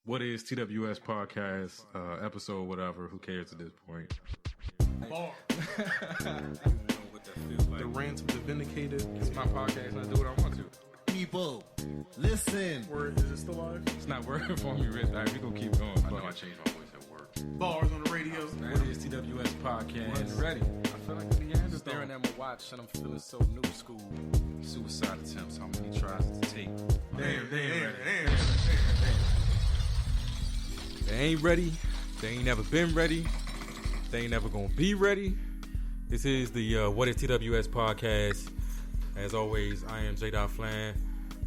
What is TWS podcast, episode, whatever, who cares at this point? Bar. The rants of the vindicated. It's my podcast and I do what I want to. People, listen. Word, is it still live? It's not working for me, Rich. All right, we gonna keep going. I know I changed my voice at work. Bars on the radio. What is TWS podcast? Ready. I feel like the Neanderthal. Staring at my watch and I'm feeling so new school. Suicide attempts, how many tries to take? Damn. They ain't ready. They ain't never been ready. They ain't never gonna be ready. This is the What is TWS podcast. As always, I am J. Flan.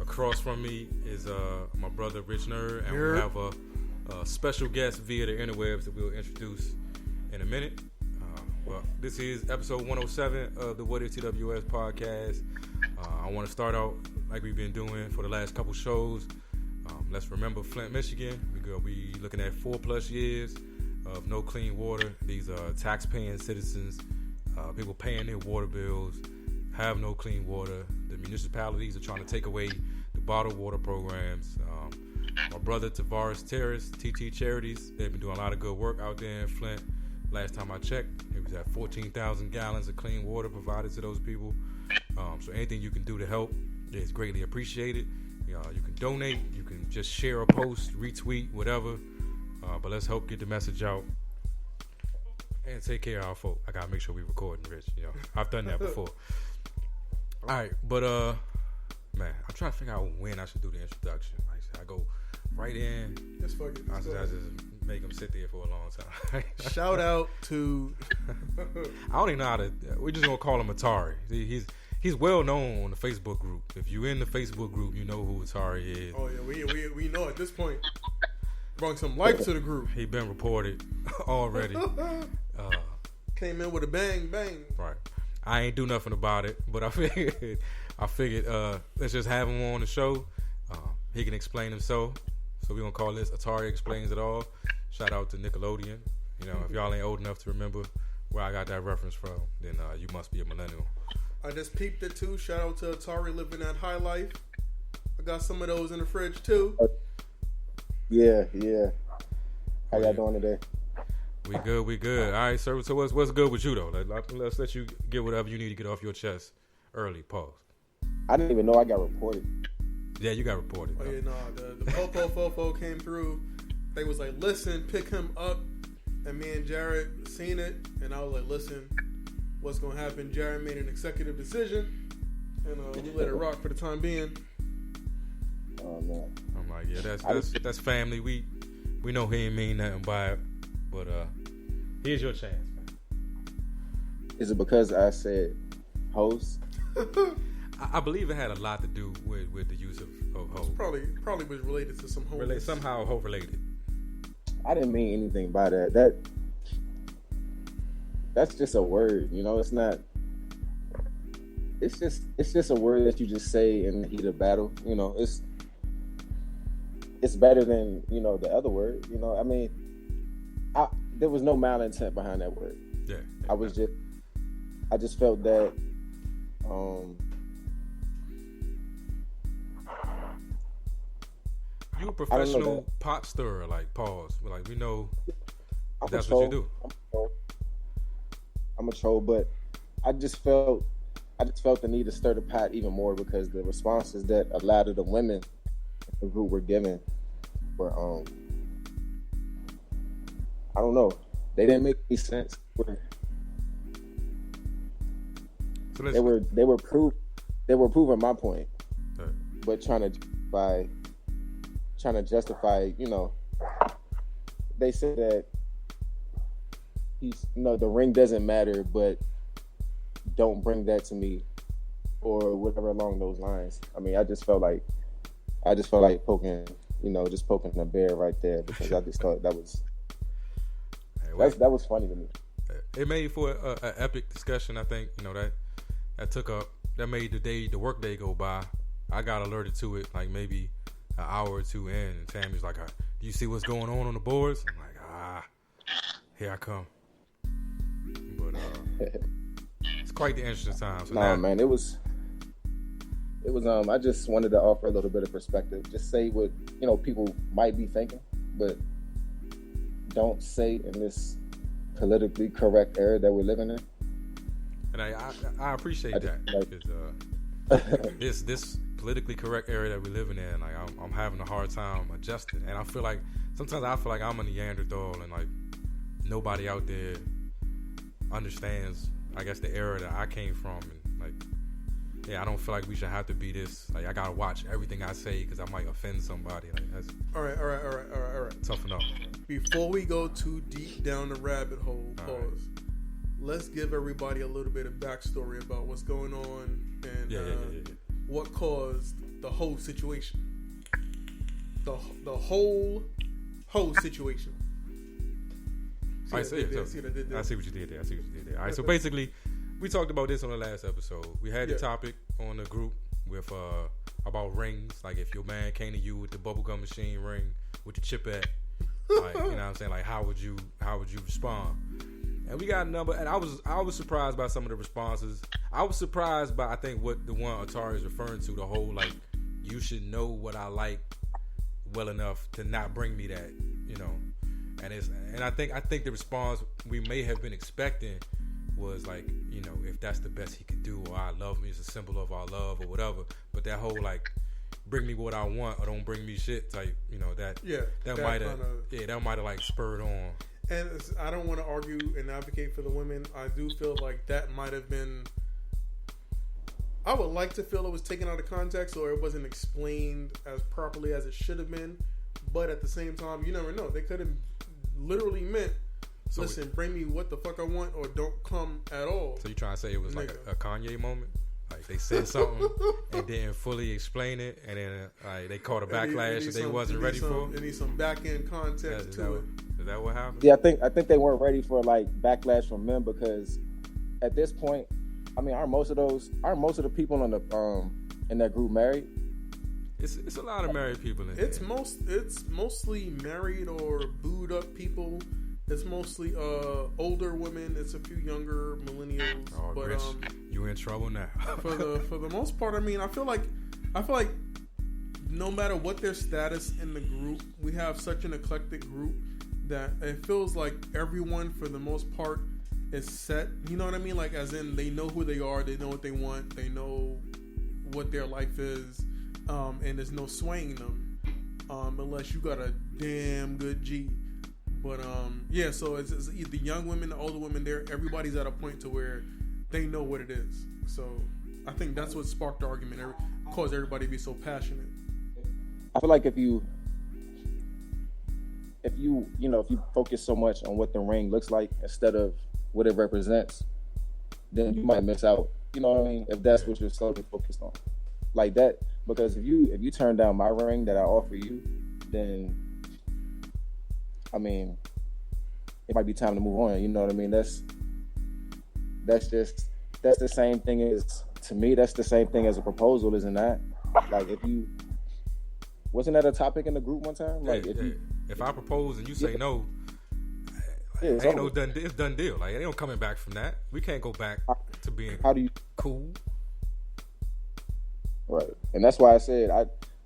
Across from me is my brother Rich Nerd, and we have a special guest via the interwebs that we'll introduce in a minute. Well, this is episode 107 of the What is TWS podcast. I want to start out like we've been doing for the last couple shows. Let's remember Flint, Michigan. We looking at 4+ years of no clean water. These are tax-paying citizens, people paying their water bills, have no clean water. The municipalities are trying to take away the bottled water programs. My brother Tavares Terrace, TT Charities, they've been doing a lot of good work out there in Flint. Last time I checked, it was at 14,000 gallons of clean water provided to those people. So anything you can do to help is greatly appreciated. You can donate, you can just share a post, retweet, whatever. But let's help get the message out and take care of our folk. I gotta make sure we recording, Rich. I've done that before. All right, but man, I'm trying to figure out when I should do the introduction. I go right in. Just fuck it. I just make them sit there for a long time. Shout out to. I don't even know how to. We're just gonna call him Atarii. He's well known on the Facebook group. If you're in the Facebook group, you know who Atarii is. Oh yeah, we know at this point. Brought some life to the group. He been reported already. Came in with a bang. Right. I ain't do nothing about it, but I figured let's just have him on the show. He can explain himself. So we're gonna call this Atarii Explains It All. Shout out to Nickelodeon. If y'all ain't old enough to remember where I got that reference from, then you must be a millennial. I just peeped it too. Shout out to Atarii living that high life. I got some of those in the fridge too. Yeah. How y'all doing today? We good. All right, sir. So what's good with you though? Let's let you get whatever you need to get off your chest early. Pause. I didn't even know I got reported. Yeah, you got reported. Oh yeah, the Popo Fofo came through. They was like, listen, pick him up. And me and Jared seen it, and I was like, listen, what's gonna happen? Jared made an executive decision, and we let it rock for the time being. Oh man. I'm like, yeah, that's family. We know he ain't mean nothing by it, but here's your chance, man. Is it because I said host? I believe it had a lot to do with the use of host. Probably was related to some homeless. Somehow hope related. I didn't mean anything by that. That's just a word, it's not. It's just a word that you just say in the heat of battle. It's better than the other word. I mean, there was no malintent behind that word. Yeah. I just felt that. You a professional pot stirrer, like pause. Like we know that's what you do. I'm a troll, but I just felt the need to stir the pot even more because the responses that a lot of the women in the group were giving were I don't know. They didn't make any sense. So they were proving my point, but trying to justify, they said that the ring doesn't matter, but don't bring that to me or whatever along those lines. I mean, I just felt like poking, just poking the bear right there because I just thought that was funny to me. It made for an epic discussion. I think, that made the work day go by. I got alerted to it like maybe an hour or two in, and Tammy's like, do you see what's going on the boards? I'm like, here I come. But it's quite the interesting time. So man, it was I just wanted to offer a little bit of perspective. Just say what, people might be thinking. but don't say in this politically correct era that we're living in. And I appreciate that. Like, because this politically correct era that we're living in, like I'm having a hard time adjusting. And I feel like sometimes I'm a Neanderthal, and like nobody out there understands, I guess, the era that I came from. And like, yeah, I don't feel like we should have to be this. Like, I gotta watch everything I say because I might offend somebody. Like, that's All right. tough enough. Before we go too deep down the rabbit hole, All pause. Let's give everybody a little bit of backstory about what's going on and what caused the whole situation. The whole situation. I see what you did there. All right, so basically, we talked about this on the last episode. We had the topic on the group with about rings. Like, if your man came to you with the bubblegum machine ring with the chip at, like, you know what I'm saying? Like, how would you respond? And we got a number, and I was surprised by some of the responses. I was surprised by, I think, what the one Atarii is referring to, the whole, like, you should know what I like well enough to not bring me that, you know. And I think the response we may have been expecting was like, you know, if that's the best he could do, or I love me, it's a symbol of our love or whatever. But that whole, like, bring me what I want or don't bring me shit type, you know, that might have like spurred on. And I don't want to argue and advocate for the women. I do feel like that might have been. I would like to feel it was taken out of context or it wasn't explained as properly as it should have been. But at the same time, you never know. They could have literally meant, listen, bring me what the fuck I want or don't come at all. So you trying to say it was like a Kanye moment? Like, they said something and didn't fully explain it, and then they caught a backlash that they wasn't ready for? They need some back end context to it. Is that what happened? Yeah, I think they weren't ready for like backlash from men, because at this point, I mean, aren't most of the people on the in that group married? It's a lot of married people in It's there. It's mostly married or booed up people. It's mostly older women. It's a few younger millennials. Oh, but Rich, you in trouble now. for the most part, I mean, I feel like no matter what their status in the group, we have such an eclectic group that it feels like everyone, for the most part, is set. You know what I mean? Like, as in, they know who they are, they know what they want, they know what their life is, and there's no swaying them, unless you got a damn good G. But yeah, so it's the young women, the older women. Everybody's at a point to where they know what it is. So I think that's what sparked the argument, caused everybody to be so passionate. I feel like if you focus so much on what the ring looks like instead of what it represents, then you might miss out. You know what I mean? If that's what you're solely focused on, like that. Because if you turn down my ring that I offer you, then I mean, it might be time to move on. You know what I mean? That's the same thing as, to me, that's the same thing as a proposal, isn't that? Like, wasn't that a topic in the group one time? Like, if I propose and you say no, it's ain't no done. It's done deal. Like, ain't no coming back from that. We can't go back to being cool. Right, and that's why I said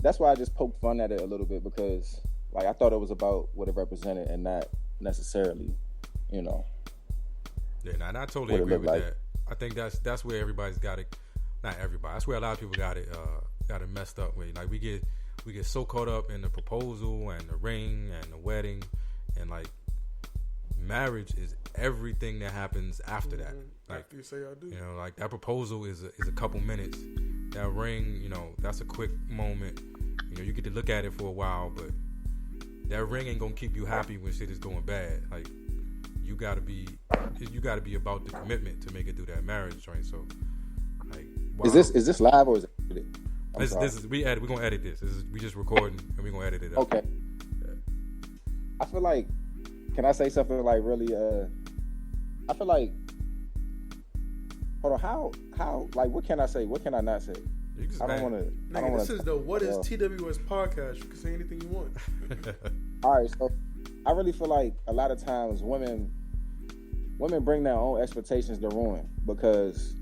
that's why I just poked fun at it a little bit, because like I thought it was about what it represented and not necessarily, you know. Yeah, and I totally agree with that. I think that's where everybody's got it. Not everybody. That's where a lot of people got it messed up with. Like, we get so caught up in the proposal and the ring and the wedding, and like, marriage is everything that happens after that. Like, after you say I do, you know, like that proposal is a couple minutes. That ring, you know, that's a quick moment. You know, you get to look at it for a while, but that ring ain't gonna keep you happy when shit is going bad. Like, you gotta be about the commitment to make it through that marriage joint. So, like, wow. Is this live or is it? We're gonna edit this. We just recording and we're gonna edit it up. Okay. I feel like, can I say something like really? I feel like, hold on, how like, what can I say? What can I not say? I don't want to. This is the What is TWS podcast. You can say anything you want. All right, so I really feel like a lot of times women bring their own expectations to ruin, because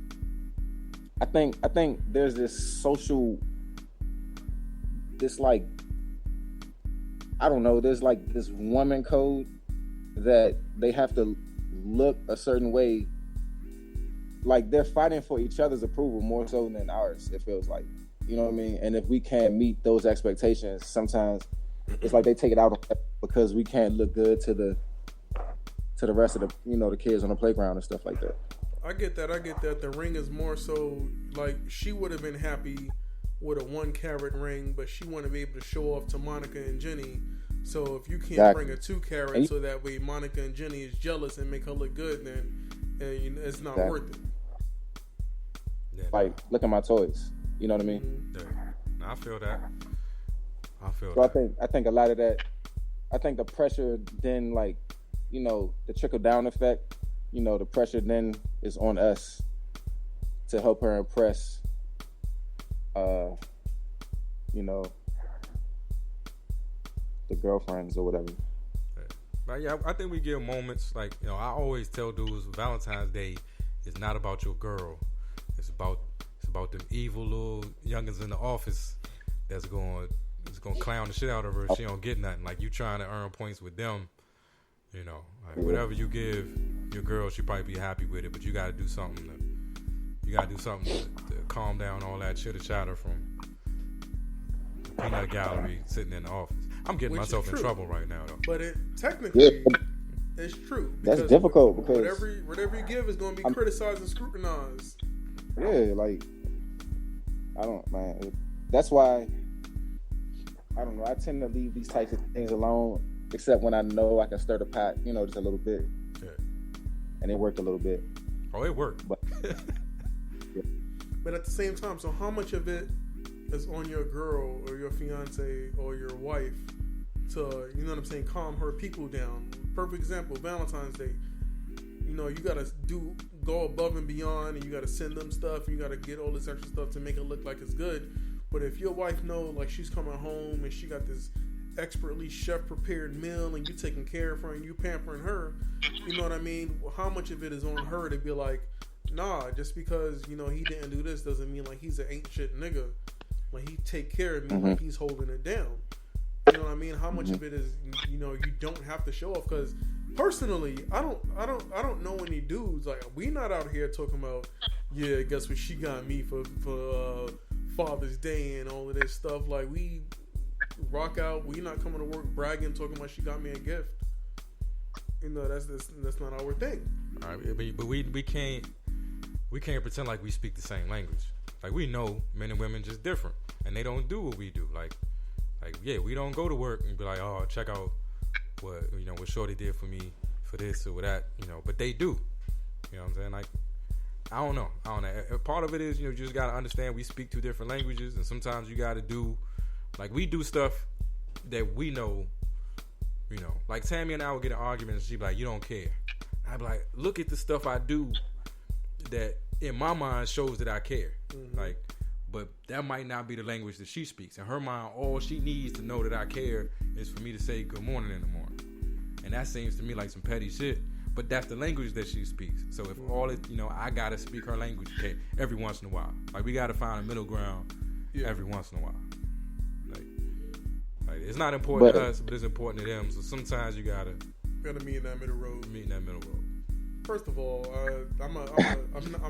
I think there's this social, this like I don't know. There's like this woman code that they have to look a certain way. Like they're fighting for each other's approval more so than ours. It feels like, you know what I mean. And if we can't meet those expectations, sometimes it's like they take it out on us because we can't look good to the rest of the, you know, the kids on the playground and stuff like that. I get that. The ring is more so like she would have been happy with a 1 carat ring, but she want to be able to show off to Monica and Jenny. So if you can't bring a 2 carat, so that way Monica and Jenny is jealous and make her look good, then it's not worth it. Yeah, like, look at my toys. You know what I mean? Mm-hmm. Yeah. I feel that. So I think a lot of that. I think the pressure then, like, you know, the trickle down effect. You know, the pressure then is on us to help her impress. You know, the girlfriends or whatever. But yeah, I think we give moments like, you know, I always tell dudes Valentine's Day is not about your girl. It's about them evil little youngins in the office that's going to clown the shit out of her if she don't get nothing. Like, you trying to earn points with them, you know. Like, whatever you give your girl, she probably be happy with it, but you got to do something to calm down all that chitter chatter from the peanut gallery sitting in the office. I'm getting myself in trouble right now, though. But it technically, it's true. That's difficult because whatever you give is going to be criticized and scrutinized. Yeah, like, I don't, man. That's why, I don't know. I tend to leave these types of things alone, except when I know I can stir the pot, you know, just a little bit. Yeah. And it worked a little bit. Oh, it worked. But, yeah. But at the same time, so how much of it is on your girl or your fiance or your wife to, you know what I'm saying, calm her people down? Perfect example, Valentine's Day. You know, you gotta go above and beyond, and you gotta send them stuff, and you gotta get all this extra stuff to make it look like it's good. But if your wife know, like, she's coming home and she got this expertly chef prepared meal, and you taking care of her and you pampering her, you know what I mean? How much of it is on her to be like, nah, just because, you know, he didn't do this doesn't mean like he's an ain't shit nigga. Like, he take care of me, like he's holding it down. You know what I mean? How much of it is, you know, you don't have to show off? Because personally, I don't know any dudes, like, we not out here talking about, yeah, guess what she got me for Father's Day and all of this stuff. Like, we rock out. We not coming to work bragging, talking about she got me a gift. You know, that's not our thing. All right, but we can't pretend like we speak the same language. Like, we know men and women just different, and they don't do what we do. Like yeah, we don't go to work and be like, oh, check out what Shorty did for me for this or that, you know. But they do. You know what I'm saying? Like, I don't know. Part of it is, you know, you just gotta understand we speak 2 different languages, and sometimes you gotta do, like, we do stuff that we know, you know. Like, Tammy and I would get in arguments, and she'd be like, you don't care. I'd be like, look at the stuff I do that in my mind shows that I care. Mm-hmm. Like, but that might not be the language that she speaks. In her mind, all she needs to know that I care is for me to say good morning in the morning. And that seems to me like some petty shit. But that's the language that she speaks. So if all it, you know, I gotta speak her language every once in a while. Like, we gotta find a middle ground every once in a while. Like it's not important to us, but it's important to them. So sometimes you gotta meet in that middle road. First of all, I'm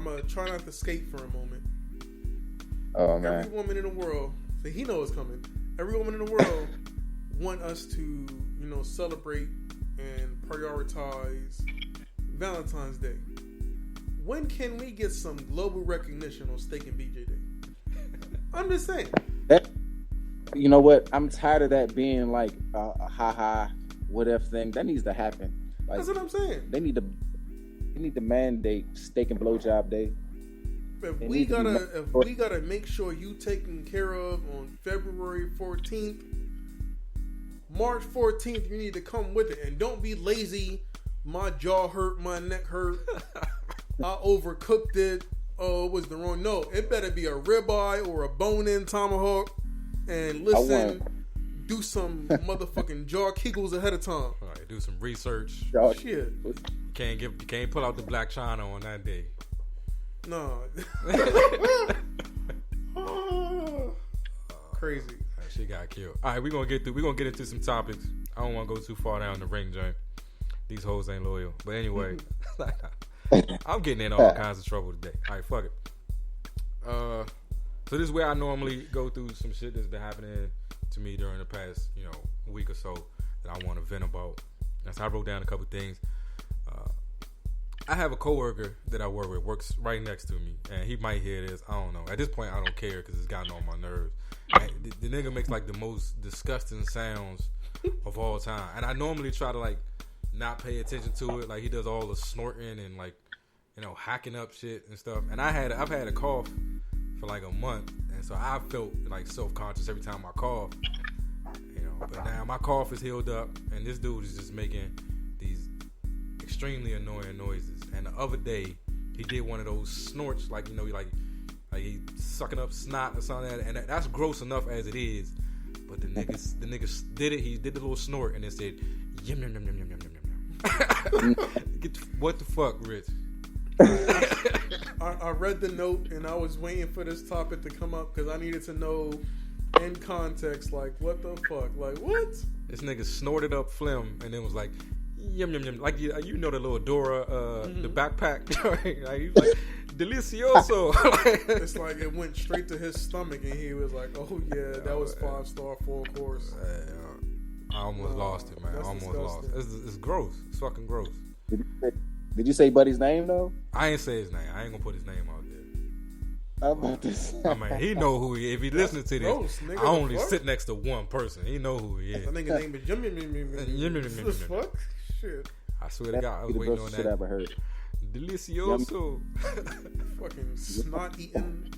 a try not to skate for a moment. Oh, man. Every woman in the world, so he knows it's coming. Every woman in the world want us to, you know, celebrate and prioritize Valentine's Day. When can we get some global recognition on Steak and BJ Day? I'm just saying. You know what? I'm tired of that being like a ha-ha, what if thing. That needs to happen. Like, that's what I'm saying. They need to mandate Steak and Blowjob Day. If we gotta make sure you taken care of on February 14th, March 14th, you need to come with it. And don't be lazy. My jaw hurt, my neck hurt. I overcooked it. Oh, it was the wrong. No, it better be a ribeye or a bone-in tomahawk. And listen, do some motherfucking jaw kegels ahead of time. All right, do some research. Shit. You can't pull out the black china on that day. No. Crazy. Shit got killed. All right, we're gonna get into some topics. I don't want to go too far down the ring, Jay. These hoes ain't loyal. But anyway, I'm getting in all kinds of trouble today. All right, fuck it. So this is where I normally go through some shit that's been happening to me during the past, week or so that I want to vent about. And so I wrote down a couple things. I have a coworker that I work with, works right next to me, and he might hear this. I don't know. At this point, I don't care because it's gotten on my nerves. And the nigga makes like the most disgusting sounds of all time, and I normally try to like not pay attention to it. Like he does all the snorting and like hacking up shit and stuff. And I've had a cough for like a month, and so I felt like self-conscious every time I cough. But now my cough is healed up, and this dude is just making these extremely annoying noises. And the other day, he did one of those snorts, like he sucking up snot or something, and that's gross enough as it is. But the niggas did it. He did the little snort, and it said, "Yum yum yum yum yum yum yum yum." What the fuck, Rich? I read the note, and I was waiting for this topic to come up because I needed to know in context, like what the fuck, like what? This nigga snorted up phlegm, and then was like, "Yum yum yum," like the little Dora, the backpack, like he's like, "Delicioso." It's like it went straight to his stomach, and he was like, "Oh yeah, that was 5-star full course." I almost lost it, man. I almost lost. It's gross. It's fucking gross. Did you say Buddy's name though? I ain't say his name. I ain't gonna put his name out there. I'm about to say. I mean, he know who he is. If he listening to this, gross, nigga, I only sit next to one person. He know who he is. I think his name is Yum. Fuck shit. I swear to God, I was waiting on that. Shit I ever heard. Delicioso. Fucking snot eating.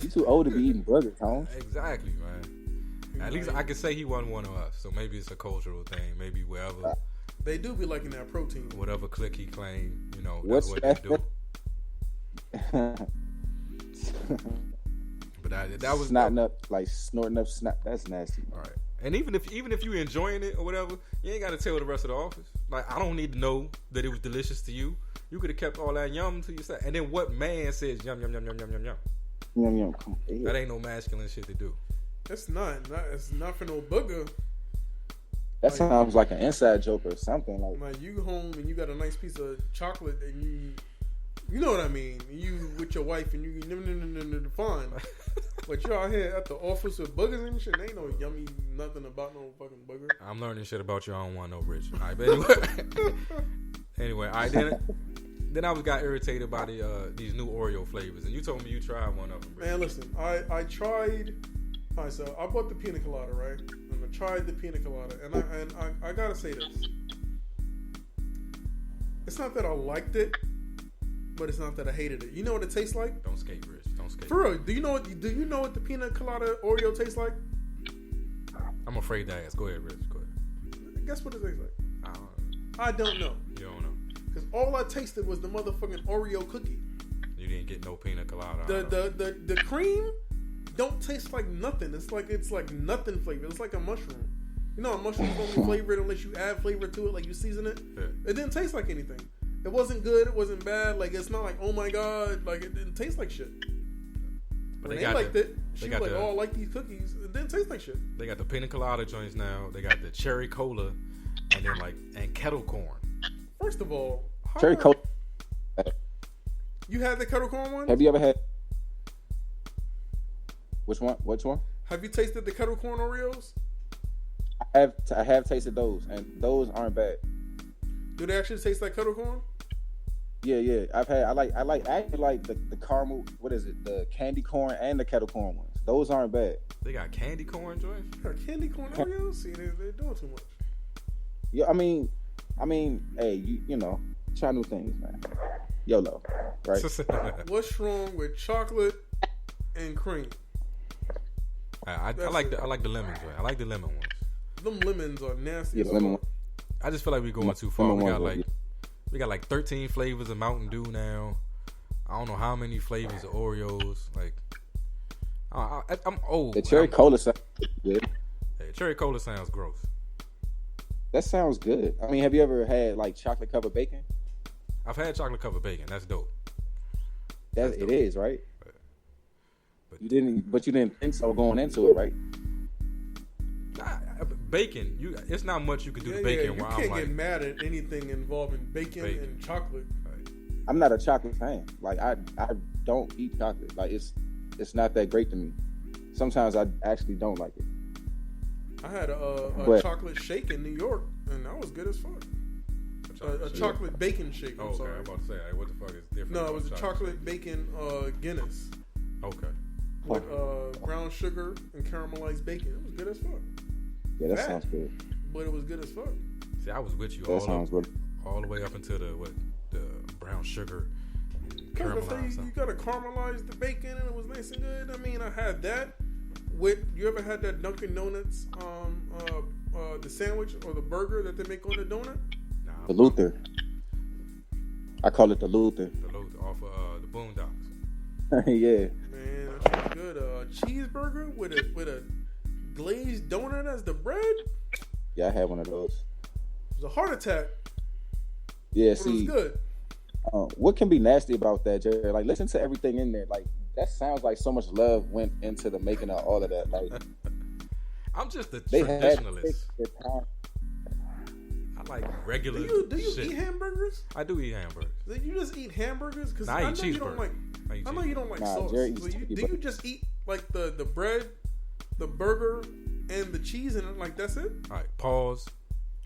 You too old to be eating burgers, huh? Exactly, man. At least I can say he wasn't one of us. So maybe it's a cultural thing. Maybe wherever. They do be liking that protein. Whatever clique he claimed, What's that's what they do. But that was snotting up, like snorting up snot. That's nasty. All right. And even if you enjoying it or whatever, you ain't got to tell the rest of the office. Like, I don't need to know that it was delicious to you. You could have kept all that yum to yourself. And then what man says yum yum yum yum yum yum yum? Yum yum. Come on. That ain't no masculine shit to do. It's not. It's not for no booger. That sounds like an inside joke or something. Like you home and you got a nice piece of chocolate and you know what I mean. You with your wife and you fine. But you're out here at the office with boogers and shit. Ain't no yummy nothing about no fucking booger. I'm learning shit about you. I don't want no Rich. All right, but anyway, all right. Then I got irritated by these new Oreo flavors, and you told me you tried one of them. Rich. Man, listen, I tried. All right, so I bought the pina colada, right? And I tried the pina colada, and I gotta say this. It's not that I liked it, but it's not that I hated it. You know what it tastes like? Don't skate, Rich. Don't skate. For real, do you know what the pina colada Oreo tastes like? I'm afraid to ask. Go ahead, Rich. Go ahead. Guess what it tastes like? I don't know. You don't know. Because all I tasted was the motherfucking Oreo cookie. You didn't get no pina colada. The cream don't taste like nothing. It's like nothing flavor. It's like a mushroom. You know, a mushroom is only flavored unless you add flavor to it, like you season it. Yeah. It didn't taste like anything. It wasn't good. It wasn't bad. Like, it's not like, oh my god, like it didn't taste like shit. But they liked it. She was like, oh, I like these cookies. It didn't taste like shit. They got the pina colada joints now. They got the cherry cola, and then and kettle corn. First of all, cherry cola. You had the kettle corn one? Have you ever had? Which one? Have you tasted the kettle corn Oreos? I have tasted those, and those aren't bad. Do they actually taste like kettle corn? Yeah. I like the caramel. What is it? The candy corn and the kettle corn ones. Those aren't bad. They got candy corn joints. Candy corn Oreos? See, they're doing too much. Yeah, I mean, hey, you know, try new things, man. YOLO, right? What's wrong with chocolate and cream? I like the lemon joint. I like the lemon ones. Them lemons are nasty. Yeah, lemon. I just feel like we're going too far. We got like 13 flavors of Mountain Dew now. I don't know how many flavors of Oreos. Like, I'm old. The cherry cola sounds good. Hey, cherry cola sounds gross. That sounds good. I mean, have you ever had like chocolate covered bacon? I've had chocolate covered bacon. That's dope. It is, right? But you didn't think so going into it, right? bacon, it's not much you can do to bacon. You while can't I'm get like, mad at anything involving bacon and chocolate. I'm not a chocolate fan. Like I don't eat chocolate. Like it's not that great to me. Sometimes I actually don't like it. I had a chocolate shake in New York, and that was good as fuck. A chocolate bacon shake. I'm sorry. I'm about to say, like, what the fuck is different? No, it was a chocolate bacon Guinness. Okay. With brown sugar and caramelized bacon. It was good as fuck. Yeah, that sounds good. But it was good as fuck. See, I was with you all the way up until the brown sugar. Caramelized. You gotta caramelize the bacon, and it was nice and good. I mean, I had that. You ever had that Dunkin' Donuts the sandwich or the burger that they make on the donut? Nah, the Luther. I call it the Luther. The Luther off of the Boondocks. Yeah. Man, that shit's good. Cheeseburger with a glazed donut as the bread. Yeah, I had one of those. It was a heart attack. Yeah, but see. It was good. What can be nasty about that, Jerry? Like, listen to everything in there. Like, that sounds like so much love went into the making of all of that. Like, I'm just a traditionalist. I like regular. Do you shit. eat hamburgers? I do eat hamburgers. Do you just eat hamburgers? Because I know eat you don't like. I know you don't like sauce. Jerry, so do you just eat like the bread, the burger, and the cheese, and like that's it? All right, pause.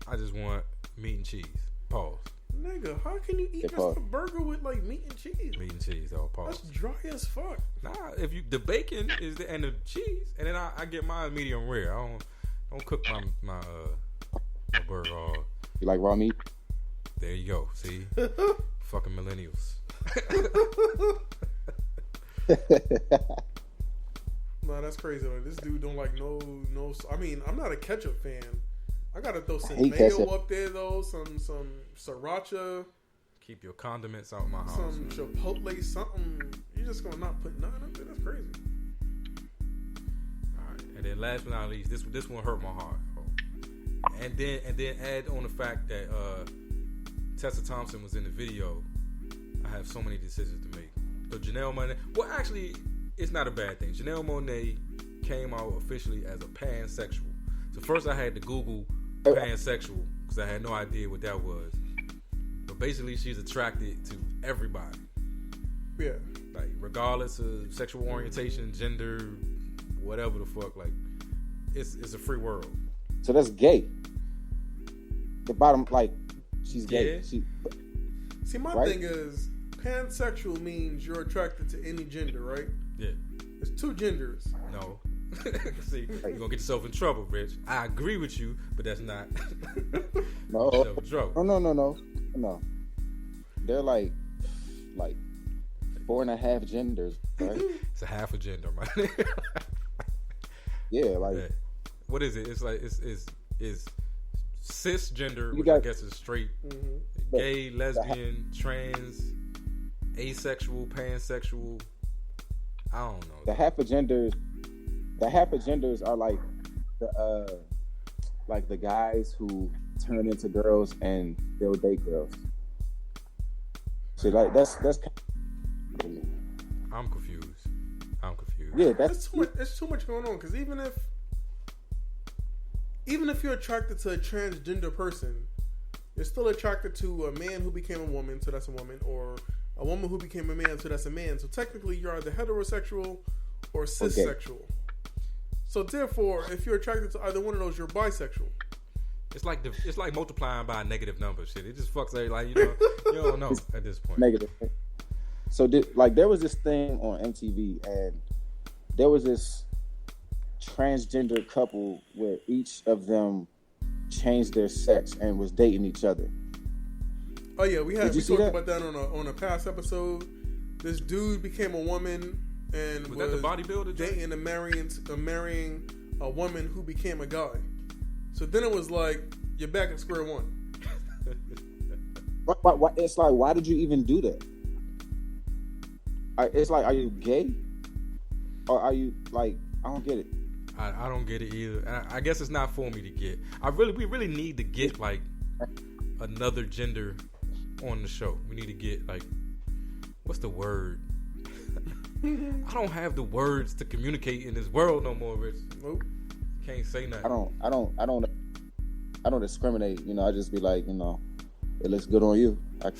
I just want meat and cheese. Pause. Nigga, how can you eat just a burger with like meat and cheese? Meat and cheese, pause. That's dry as fuck. Nah, if the bacon is and the cheese, and then I get mine medium rare. I don't cook my burger all. You like raw meat? There you go. See, fucking millennials. Nah, that's crazy. Like, this dude don't like no. I mean, I'm not a ketchup fan. I gotta throw some mayo up there though. Some sriracha. Keep your condiments out my house. Some chipotle, something. You just gonna not put nothing up there? That's crazy. All right, and then last but not least, this one hurt my heart. And then add on the fact that Tessa Thompson was in the video. I have so many decisions to make. So Janelle Monáe. Well, actually, it's not a bad thing. Janelle Monáe came out officially as a pansexual. So first I had to Google pansexual because I had no idea what that was. But basically, she's attracted to everybody. Yeah. Like, regardless of sexual orientation, gender, whatever the fuck. Like, it's a free world. So that's gay. The bottom, like, she's gay. Yeah. See, my thing is, pansexual means you're attracted to any gender, right? Yeah. There's two genders. No. See, you're gonna get yourself in trouble, Rich. I agree with you, but that's not. No. No. They're like 4.5 genders, right? It's a half a gender, man. Yeah, like. Yeah. What is it? It's like it's cisgender, which I guess is straight, gay, lesbian, trans, asexual, pansexual. I don't know. The half a genders are like the guys who turn into girls and they'll date girls. So like that's I'm confused. Yeah, that's too much. There's too much going on because even if you're attracted to a transgender person, you're still attracted to a man who became a woman, so that's a woman, or a woman who became a man, so that's a man. So technically, you're either heterosexual or cissexual. Okay. So therefore, if you're attracted to either one of those, you're bisexual. It's like multiplying by a negative number. Shit, it just fucks everybody. You don't know at this point. Negative. So there was this thing on MTV, and there was this transgender couple where each of them changed their sex and was dating each other. Oh yeah, we talked about that on a past episode. This dude became a woman and was that the bodybuilder dating and marrying a woman who became a guy. So then it was like you're back at square one. It's like, why did you even do that? It's like, are you gay, or are you like? I don't get it. I don't get it either. I guess it's not for me to get. We really need to get like another gender on the show. We need to get like, what's the word? I don't have the words to communicate in this world no more, Rich. Nope. Can't say nothing. I don't discriminate. I just be like, it looks good on you. I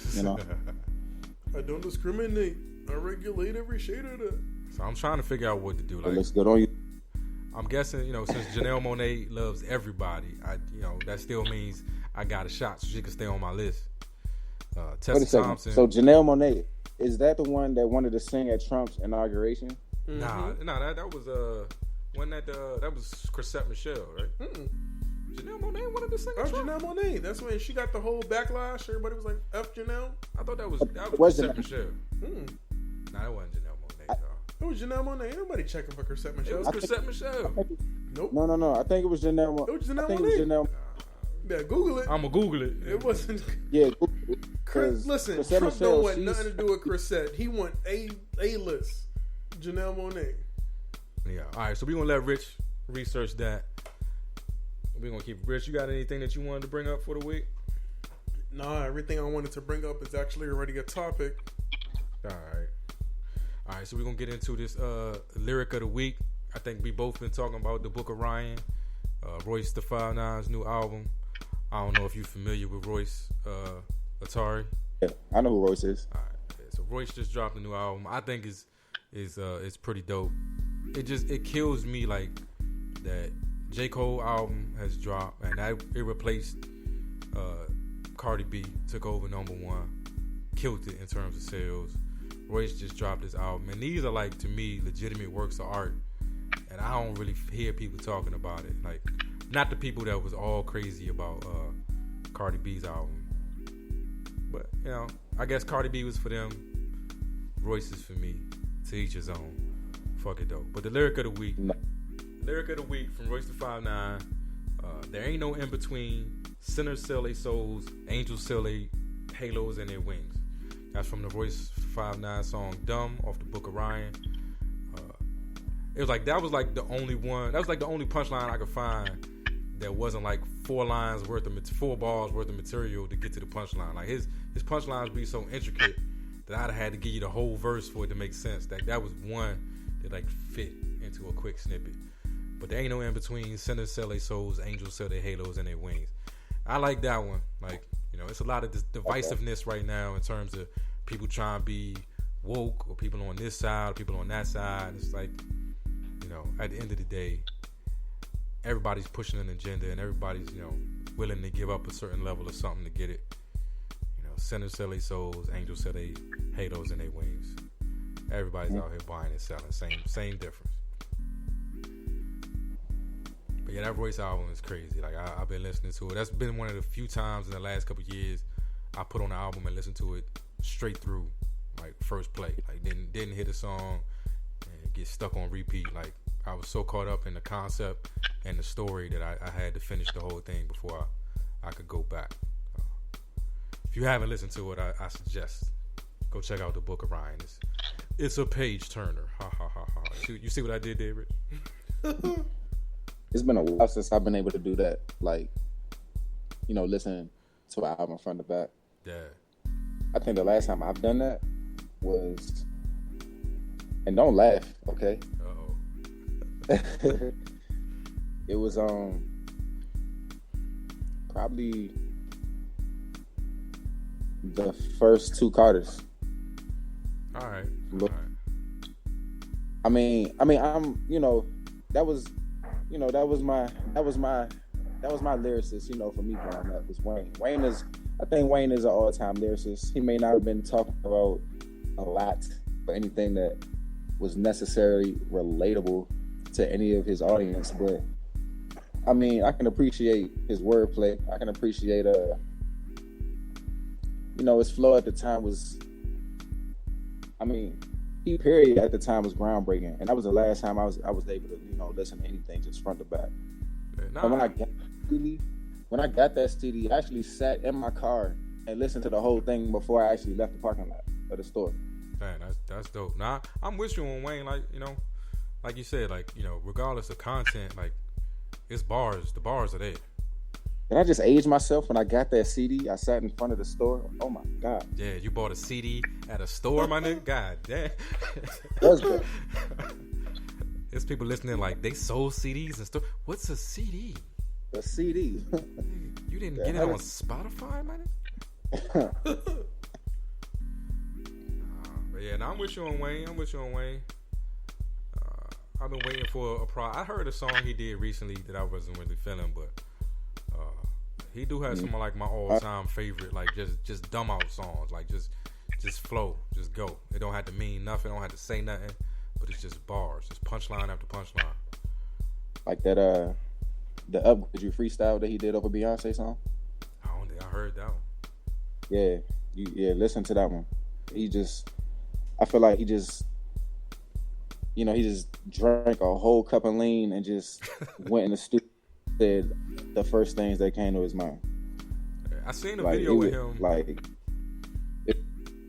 don't discriminate. I regulate every shade of that. So I'm trying to figure out what to do. Like, it looks good on you. I'm guessing, since Janelle Monáe loves everybody, that still means I got a shot so she can stay on my list. Tessa Thompson. So Janelle Monáe, is that the one that wanted to sing at Trump's inauguration? Mm-hmm. Nah, that was that was Chrisette Michele, right? Mm-mm. Janelle Monáe wanted to sing at Trump. Janelle Monáe. That's when she got the whole backlash. Everybody was like, "F Janelle." I thought that was Chrisette Michele. Nah, that wasn't Janelle Monáe. It was Janelle Monáe. Ain't nobody checking for Chrisette Michele. It was Chrisette Michele. Nope. No. I think it was Janelle Monáe. It was Janelle Monáe. Yeah, Google it. I'm gonna Google it. It wasn't. Yeah. Listen, Chrisette Trump Michele, don't want nothing to do with Chrisette. He want A-list. Janelle Monáe. Yeah. All right. So we gonna let Rich research that. We're going to keep Rich. You got anything that you wanted to bring up for the week? Nah, everything I wanted to bring up is actually already a topic. All right. So we're going to get into this lyric of the week. I think we both been talking about the Book of Ryan, Royce the 5'9's new album. I don't know if you're familiar with Royce Atarii. Yeah, I know who Royce is. All right. So Royce just dropped a new album. I think it's pretty dope. It kills me like that. J. Cole album has dropped, and it replaced Cardi B, took over #1, killed it in terms of sales. Royce just dropped his album, and these are like, to me, legitimate works of art, and I don't really hear people talking about it. Like, not the people that was all crazy about Cardi B's album, but I guess Cardi B was for them, Royce is for me. To each his own. Fuck it though. But the lyric of the week. Lyric of the week from Royce the 5'9". There ain't no in between. Sinners sell their souls. Angels sell their halos and their wings. That's from the Royce 5'9" song "Dumb" off the Book of Ryan. It was like that was like the only one. That was like the only punchline I could find that wasn't like 4 bars worth of material to get to the punchline. Like his punchlines be so intricate that I'd have had to give you the whole verse for it to make sense. That was one that like fit into a quick snippet. But there ain't no in between. Sinners sell their souls, angels sell their halos and their wings. I like that one. Like, it's a lot of this divisiveness right now in terms of people trying to be woke, or people on this side, or people on that side. It's like, at the end of the day, everybody's pushing an agenda, and everybody's, willing to give up a certain level of something to get it. Sinners sell their souls, angels sell their halos and their wings. Everybody's out here buying and selling. Same difference. But yeah, that Royce album is crazy. Like I've been listening to it. That's been one of the few times in the last couple of years I put on the album and listened to it straight through, like first play. Like didn't hit a song and get stuck on repeat. Like I was so caught up in the concept and the story that I had to finish the whole thing before I could go back. If you haven't listened to it, I suggest go check out the Book of Ryan. It's a page turner. Ha ha ha ha. You see what I did, David? It's been a while since I've been able to do that. Like, listen to an album front to back. Yeah. I think the last time I've done that was, and don't laugh, okay? Uh-oh. It was probably the first 2 Carters. All right. I mean, I'm, that was my lyricist, for me growing up. Was Wayne. I think Wayne is an all-time lyricist. He may not have been talking about a lot or anything that was necessarily relatable to any of his audience, but I mean, I can appreciate his wordplay. I can appreciate his flow at the time was, he period at the time was groundbreaking, and that was the last time I was able to listen to anything just front to back. But when I got that CD, I actually sat in my car and listened to the whole thing before I actually left the parking lot of the store. Man, that's dope. Nah, I'm with you on Wayne. Like like you said, like regardless of content, like it's bars. The bars are there. And I just aged myself when I got that CD. I sat in front of the store. Oh my God. Yeah, you bought a CD at a store, my nigga. God damn. That's good. There's people listening like they sold CDs and stuff. What's a CD? A CD. You didn't get it on Spotify, man? But yeah, I'm with you on Wayne. I've been waiting for I heard a song he did recently that I wasn't really feeling, but he do have some of like my all-time favorite, like just dumb out songs, like just flow, just go. It don't have to mean nothing, don't have to say nothing, but it's just bars, just punchline after punchline. Like that, the Upgrade You freestyle that he did over Beyonce song. I don't think I heard that one. Yeah, listen to that one. I feel like he just drank a whole cup of lean and just went in the studio and said the first things that came to his mind. I seen a video with him.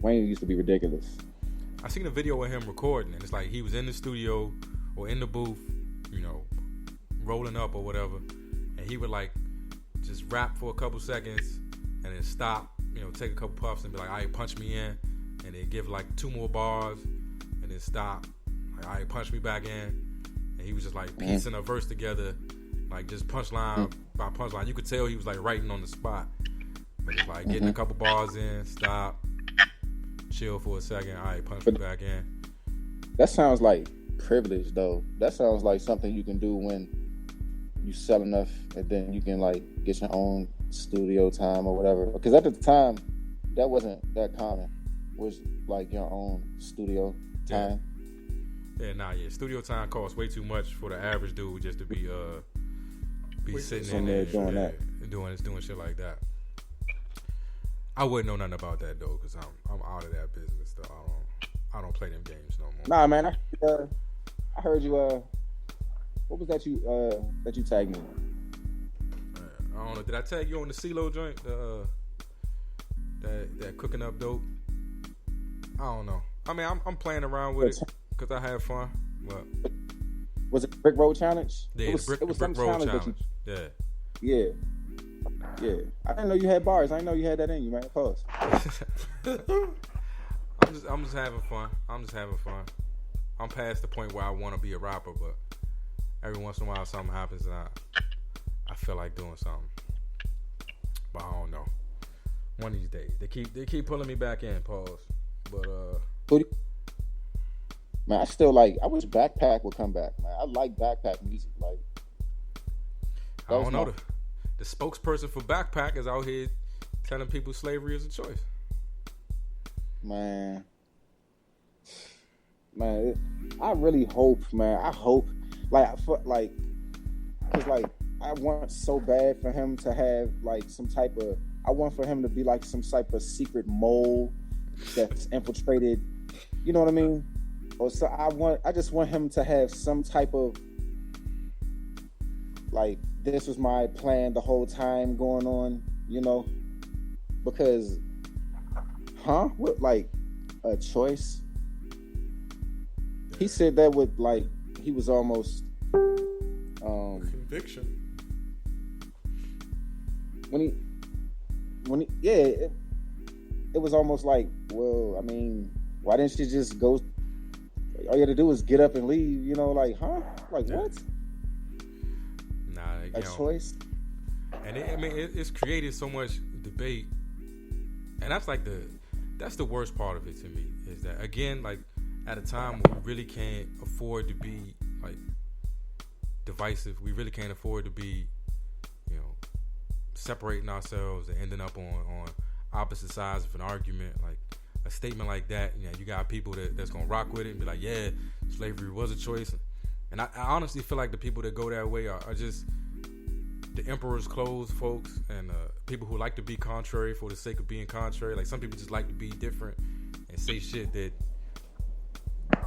Wayne used to be ridiculous. I seen a video with him recording, and it's like he was in the studio or in the booth, rolling up or whatever, and he would like just rap for a couple seconds and then stop, take a couple puffs and be like, all right, punch me in, and then give like 2 more bars and then stop, like, all right, punch me back in. And he was just like piecing a verse together, like just punchline by punchline. You could tell he was like writing on the spot, but it's like getting a couple bars in, stop, chill for a second, all right, punch me back in. That sounds like privilege, though. That sounds like something you can do when you sell enough, and then you can like get your own studio time or whatever. Because at the time, that wasn't that common. Was like your own studio time. Yeah. Studio time costs way too much for the average dude just to be sitting in there doing that, doing shit like that. I wouldn't know nothing about that though, because I'm out of that business though. I don't play them games no more. Nah, man. I heard you. What was that you tagged me? I don't know. Did I tag you on the CeeLo joint? That cooking up dope. I don't know. I mean, I'm playing around with it because I have fun. But was it Brick Road Challenge? Yeah, it was Brick Road Challenge. Yeah. I didn't know you had bars. I didn't know you had that in you, man. Pause. I'm just having fun. I'm past the point where I want to be a rapper, but every once in a while something happens and I feel like doing something. But I don't know. One of these days. They keep pulling me back in, pause. But man, I wish Backpack would come back, man. I like Backpack music. Like, I don't know. The spokesperson for Backpack is out here telling people slavery is a choice. Man, I really hope, man. I hope, cause I want so bad for him to have like some type of. I want for him to be like some type of secret mole that's infiltrated. You know what I mean? Or so I just want him to have some type of like, this was my plan the whole time going on. Because, what, like a choice? He said that with like he was almost conviction. It was almost like, well, I mean, why didn't you just go? All you had to do is get up and leave. Like, like what? Nah, choice. And it's created so much debate, and that's the worst part of it to me, is that, again, like, at a time when we really can't afford to be like divisive, we really can't afford to be, separating ourselves and ending up on opposite sides of an argument. Like a statement like that, you got people that's gonna rock with it and be like, yeah, slavery was a choice. And I honestly feel like the people that go that way are just the emperor's clothes folks, and people who like to be contrary for the sake of being contrary. Like, some people just like to be different and say shit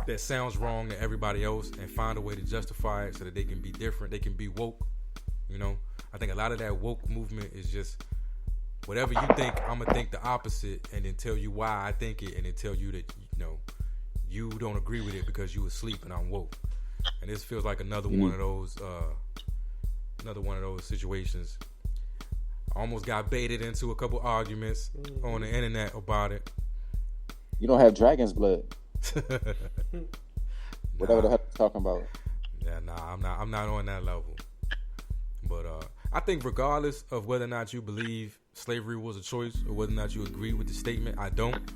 that sounds wrong to everybody else and find a way to justify it so that they can be different, they can be woke. I think a lot of that woke movement is just whatever you think, I'm gonna think the opposite and then tell you why I think it, and then tell you that you don't agree with it because you asleep and I'm woke. And this feels like another one of those situations. I almost got baited into a couple arguments on the internet about it. You don't have dragon's blood. Whatever the heck you're talking about. Yeah, nah, I'm not on that level. But I think regardless of whether or not you believe slavery was a choice or whether or not you agree with the statement, I don't.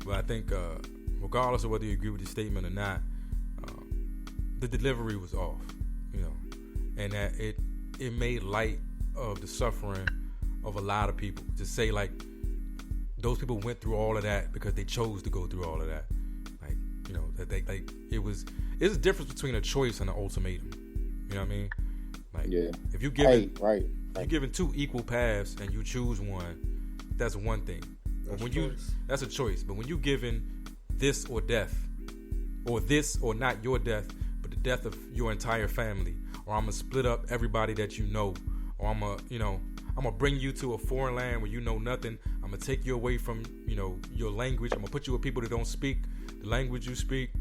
But I think regardless of whether you agree with the statement or not, the delivery was off, you know, and that it made light of the suffering of a lot of people. To say like those people went through all of that because they chose to go through all of that, like, you know, that they like it's a difference between a choice and an ultimatum. You know what I mean? Like, Yeah. if you give Right. you're given two equal paths and you choose one, that's one thing. But that's a choice. But when you given this or death, or this or not your death, but the death of your entire family, or I'm gonna split up everybody that you know, or I'm gonna bring you to a foreign land where you know nothing. I'm gonna take you away from, you know, your language. I'm gonna put you with people that don't speak the language you speak,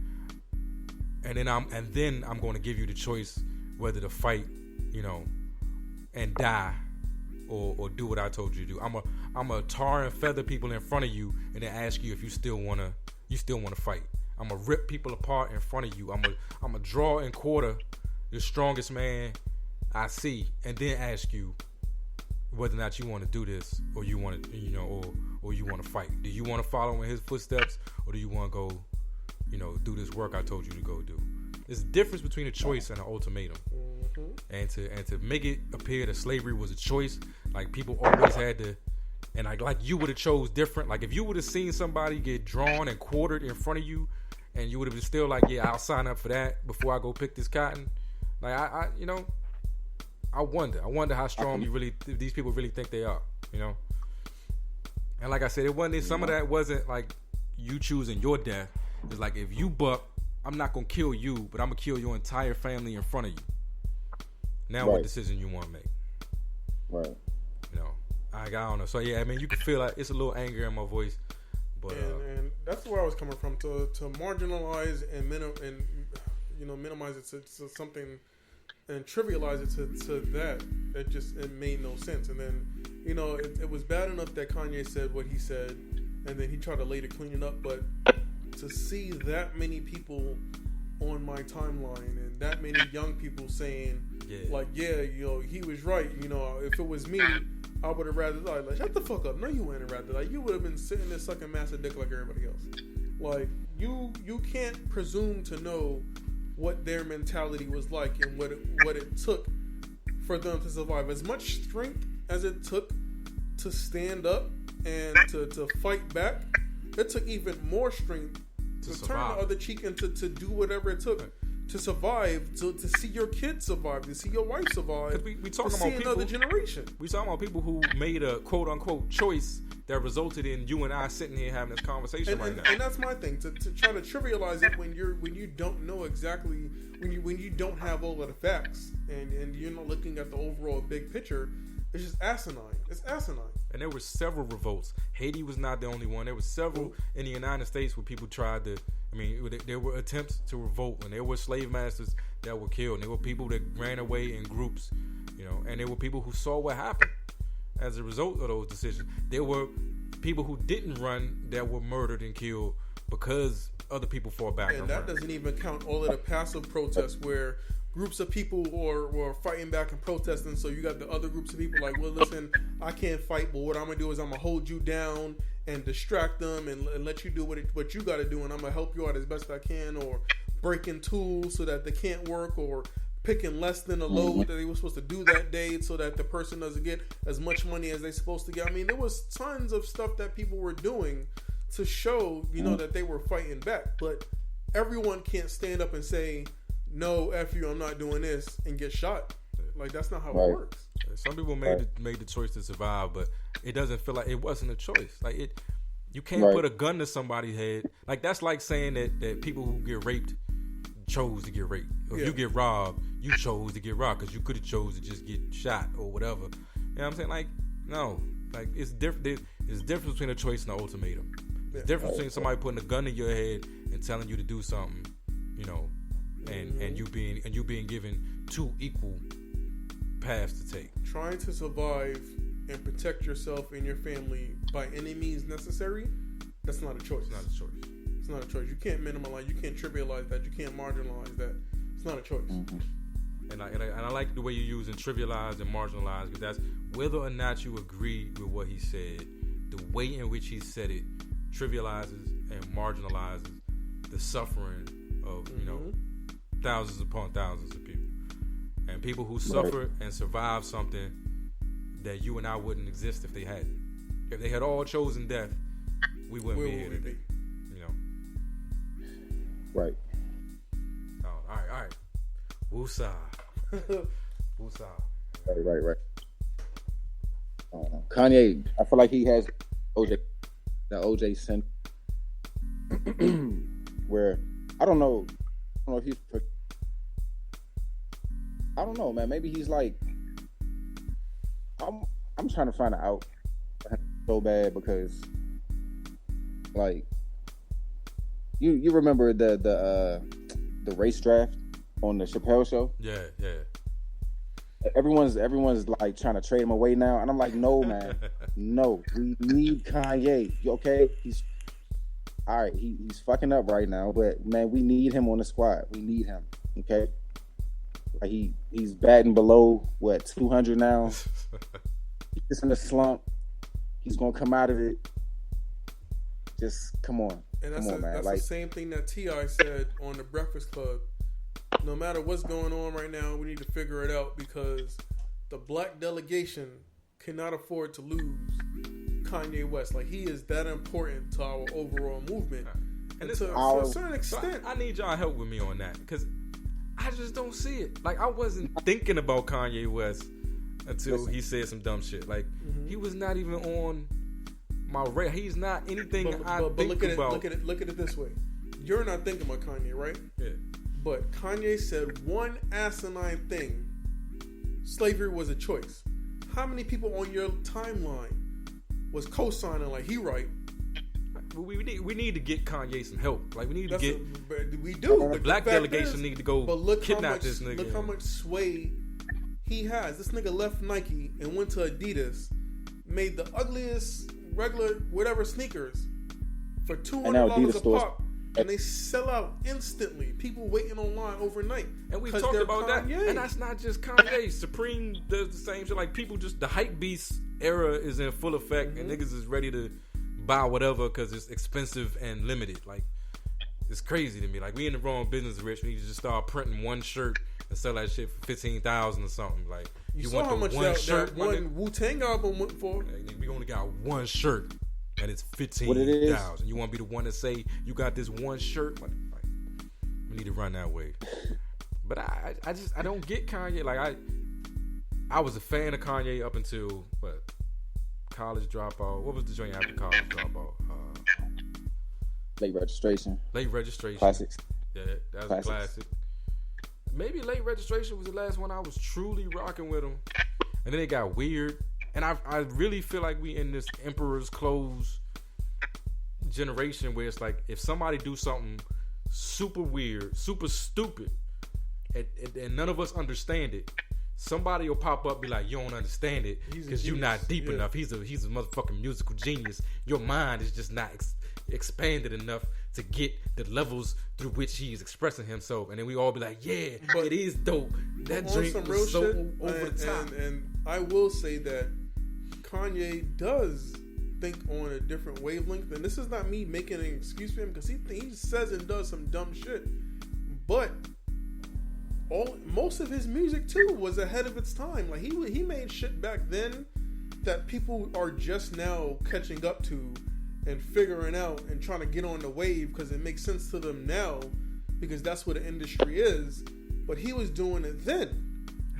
and then I'm going to give you the choice whether to fight, you know, and die, or do what I told you to do. I'm a tar and feather people in front of you, and then ask you if you still wanna fight. I'm gonna rip people apart in front of you. I'm gonna draw and quarter the strongest man I see, and then ask you whether or not you want to do this, or you want to, you know, or you want to fight. Do you want to follow in his footsteps, or do you want to go, you know, do this work I told you to go do? There's a difference between a choice and an ultimatum. And to make it appear that slavery was a choice, like people always had to, and like you would have chose different. Like if you would have seen somebody get drawn and quartered in front of you, and you would have been still like, yeah, I'll sign up for that before I go pick this cotton. Like I you know, I wonder how strong these people really think they are, you know. And like I said, it wasn't some of that wasn't like you choosing your death. It's like, if you buck, I'm not gonna kill you, but I'm gonna kill your entire family in front of you. Now, what decision you want to make? Right. You know, I don't know. So yeah, I mean, you can feel like it's a little anger in my voice, but and that's where I was coming from, to marginalize and minimize it to something, and trivialize it to that. It made no sense. And then, you know, it was bad enough that Kanye said what he said, and then he tried to later clean it up. But to see that many people on my timeline and that many young people saying, you know, he was right. You know, if it was me, I would have rather died. Like, shut the fuck up. No, you wouldn't have rather died. You would have been sitting there sucking massive dick like everybody else. Like, you can't presume to know what their mentality was like and what it took for them to survive. As much strength as it took to stand up and to fight back, it took even more strength to turn the other cheek and to do whatever it took to survive, to see your kids survive, to see your wife survive, we talking to see about another people, generation. We talking about people who made a quote unquote choice that resulted in you and I sitting here having this conversation right now. And that's my thing, to try to trivialize it when you don't know exactly, when you don't have all of the facts and you're not looking at the overall big picture. It's just asinine. It's asinine. And there were several revolts. Haiti was not the only one. There were several in the United States where people tried to, I mean, there were attempts to revolt, and there were slave masters that were killed, and there were people that ran away in groups, you know, and there were people who saw what happened as a result of those decisions. There were people who didn't run that were murdered and killed because other people fought back. And that doesn't even count all of the passive protests where groups of people were fighting back and protesting. So you got the other groups of people like, well, listen, I can't fight, but what I'm gonna do is I'm gonna hold you down and distract them and let you do what you got to do, and I'm gonna help you out as best I can, or breaking tools so that they can't work, or picking less than a load that they were supposed to do that day so that the person doesn't get as much money as they're supposed to get. I mean, there was tons of stuff that people were doing to show, you know, that they were fighting back. But everyone can't stand up and say, no, F you, I'm not doing this, and get shot. Like, that's not how it works. Some people made the choice to survive, but it doesn't feel like it wasn't a choice. Like, you can't put a gun to somebody's head. Like, that's like saying that people who get raped chose to get raped. Or if you get robbed, you chose to get robbed because you could have chose to just get shot or whatever. You know what I'm saying? Like, no. Like, it's different. There's a difference between a choice and an ultimatum. There's a difference between somebody putting a gun in your head and telling you to do something, you know, and you being given two equal paths to take. Trying to survive and protect yourself and your family by any means necessary, that's not a choice. It's not a choice. It's not a choice. You can't minimize, you can't trivialize that, you can't marginalize that. It's not a choice. And I like the way you're using trivialize and marginalize, because that's whether or not you agree with what he said, the way in which he said it trivializes and marginalizes the suffering of, you know, thousands upon thousands of people. And people who suffer and survive something that you and I wouldn't exist if they hadn't. If they had all chosen death, we wouldn't be here today. You know. Right. Oh, all right. Woosah. Woosah. Right. Kanye, I feel like he has the OJ syndrome, where I don't know if he's. I don't know, man. Maybe he's like, I'm trying to find out so bad because, like, you remember the race draft on the Chappelle show? Yeah. Everyone's like trying to trade him away now, and I'm like, no, man, no. We need Kanye. Okay, he's all right. He's fucking up right now, but man, we need him on the squad. We need him. Okay, like he's batting below 200 now. He's in a slump. He's gonna come out of it. Just come on, and that's man. That's like, the same thing that T.I. said on the Breakfast Club. No matter what's going on right now, we need to figure it out because the black delegation cannot afford to lose Kanye West. Like, he is that important to our overall movement. And to a certain extent. I need y'all help with me on that because I just don't see it. Like, I wasn't thinking about Kanye West until he said some dumb shit. Like, he was not even on my radar. He's not anything I think about. Look at it this way. You're not thinking about Kanye, right? Yeah. But Kanye said one asinine thing. Slavery was a choice. How many people on your timeline was co-signing like he right? We need to get Kanye some help. Like, we need to get. We do. The black delegation need to go kidnap this nigga. Look how much sway he has. This nigga left Nike and went to Adidas, made the ugliest regular whatever sneakers for $200 a pop. And they sell out instantly. People waiting online overnight. And we've talked about that. And that's not just Kanye. Supreme does the same shit. Like, people just, the hype beast era is in full effect, and niggas is ready to buy whatever because it's expensive and limited. Like, it's crazy to me. Like, we in the wrong business, Rich. We need to just start printing one shirt and sell that shit for $15,000 or something. Like, you saw how much that one Wu-Tang album went for. We only got one shirt. And it's 15,000. You want to be the one to say you got this one shirt? Like, we need to run that way. But I don't get Kanye. Like, I was a fan of Kanye up until College Dropout. What was the joint after College Dropout? Late Registration. Classics. Yeah, that was a classic. Maybe Late Registration was the last one I was truly rocking with him, and then it got weird. And I really feel like we in this Emperor's Clothes generation where it's like if somebody do something super weird, super stupid, and none of us understand it, somebody will pop up and be like, you don't understand it because you're not deep enough. He's a motherfucking musical genius. Your mind is just not expanded enough to get the levels through which he's expressing himself. And then we all be like, yeah, but it is dope. That drink was so over the top. And I will say that Kanye does think on a different wavelength, and this is not me making an excuse for him because he says and does some dumb shit, but most of his music too was ahead of its time. Like he made shit back then that people are just now catching up to and figuring out and trying to get on the wave because it makes sense to them now because that's what the industry is. But he was doing it then.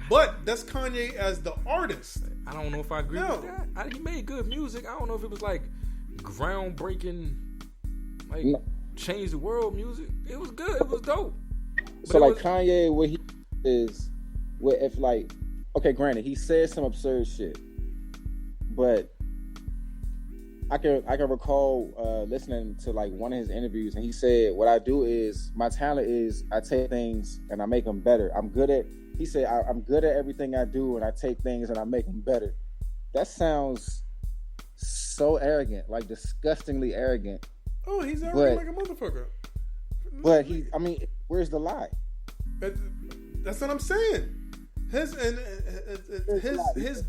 But that's Kanye as the artist. I don't know if I agree with that. He made good music. I don't know if it was like groundbreaking, like change the world music. It was good. It was dope. So like Kanye, what he is, if like, okay, granted, he said some absurd shit, but I can recall listening to like one of his interviews, and he said, "What I do is my talent is I take things and I make them better. He said, I'm good at everything I do, and I take things and I make them better." That sounds so arrogant, like disgustingly arrogant. Oh, he's arrogant like a motherfucker. But where's the lie? That's what I'm saying. His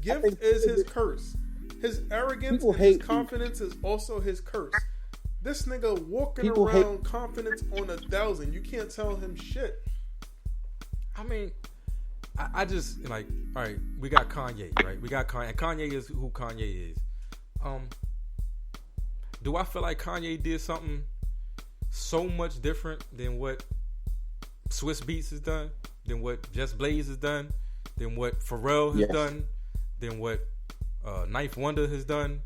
gift is his curse. His arrogance and his confidence is also his curse. This nigga walking around confidence on 1,000. You can't tell him shit. I mean, I just like, all right, we got Kanye, right? We got Kanye. And Kanye is who Kanye is. Do I feel like Kanye did something so much different than what Swiss Beats has done, than what Just Blaze has done, than what Pharrell has done, than what Knife Wonder has done?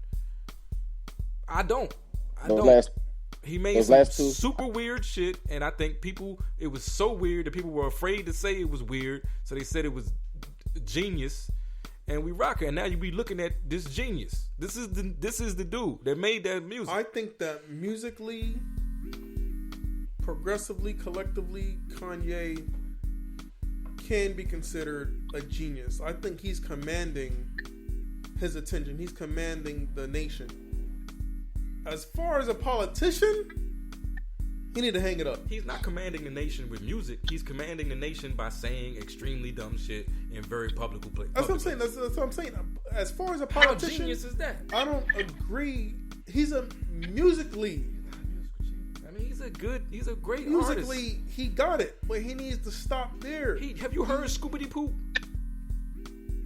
I don't. He made some super weird shit, and I think it was so weird that people were afraid to say it was weird, so they said it was genius, and we rock it. And now you be looking at this genius. This is the dude that made that music. I think that musically, progressively, collectively, Kanye can be considered a genius. I think he's commanding his attention. He's commanding the nation. As far as a politician, he need to hang it up. He's not commanding the nation with music. He's commanding the nation by saying extremely dumb shit in very public places. That's what I'm saying. That's what I'm saying. As far as a politician, how genius is that? I don't agree. He's a musically. I mean, he's a great musically, artist. He got it, but he needs to stop there. Have you heard Scoopy Poop?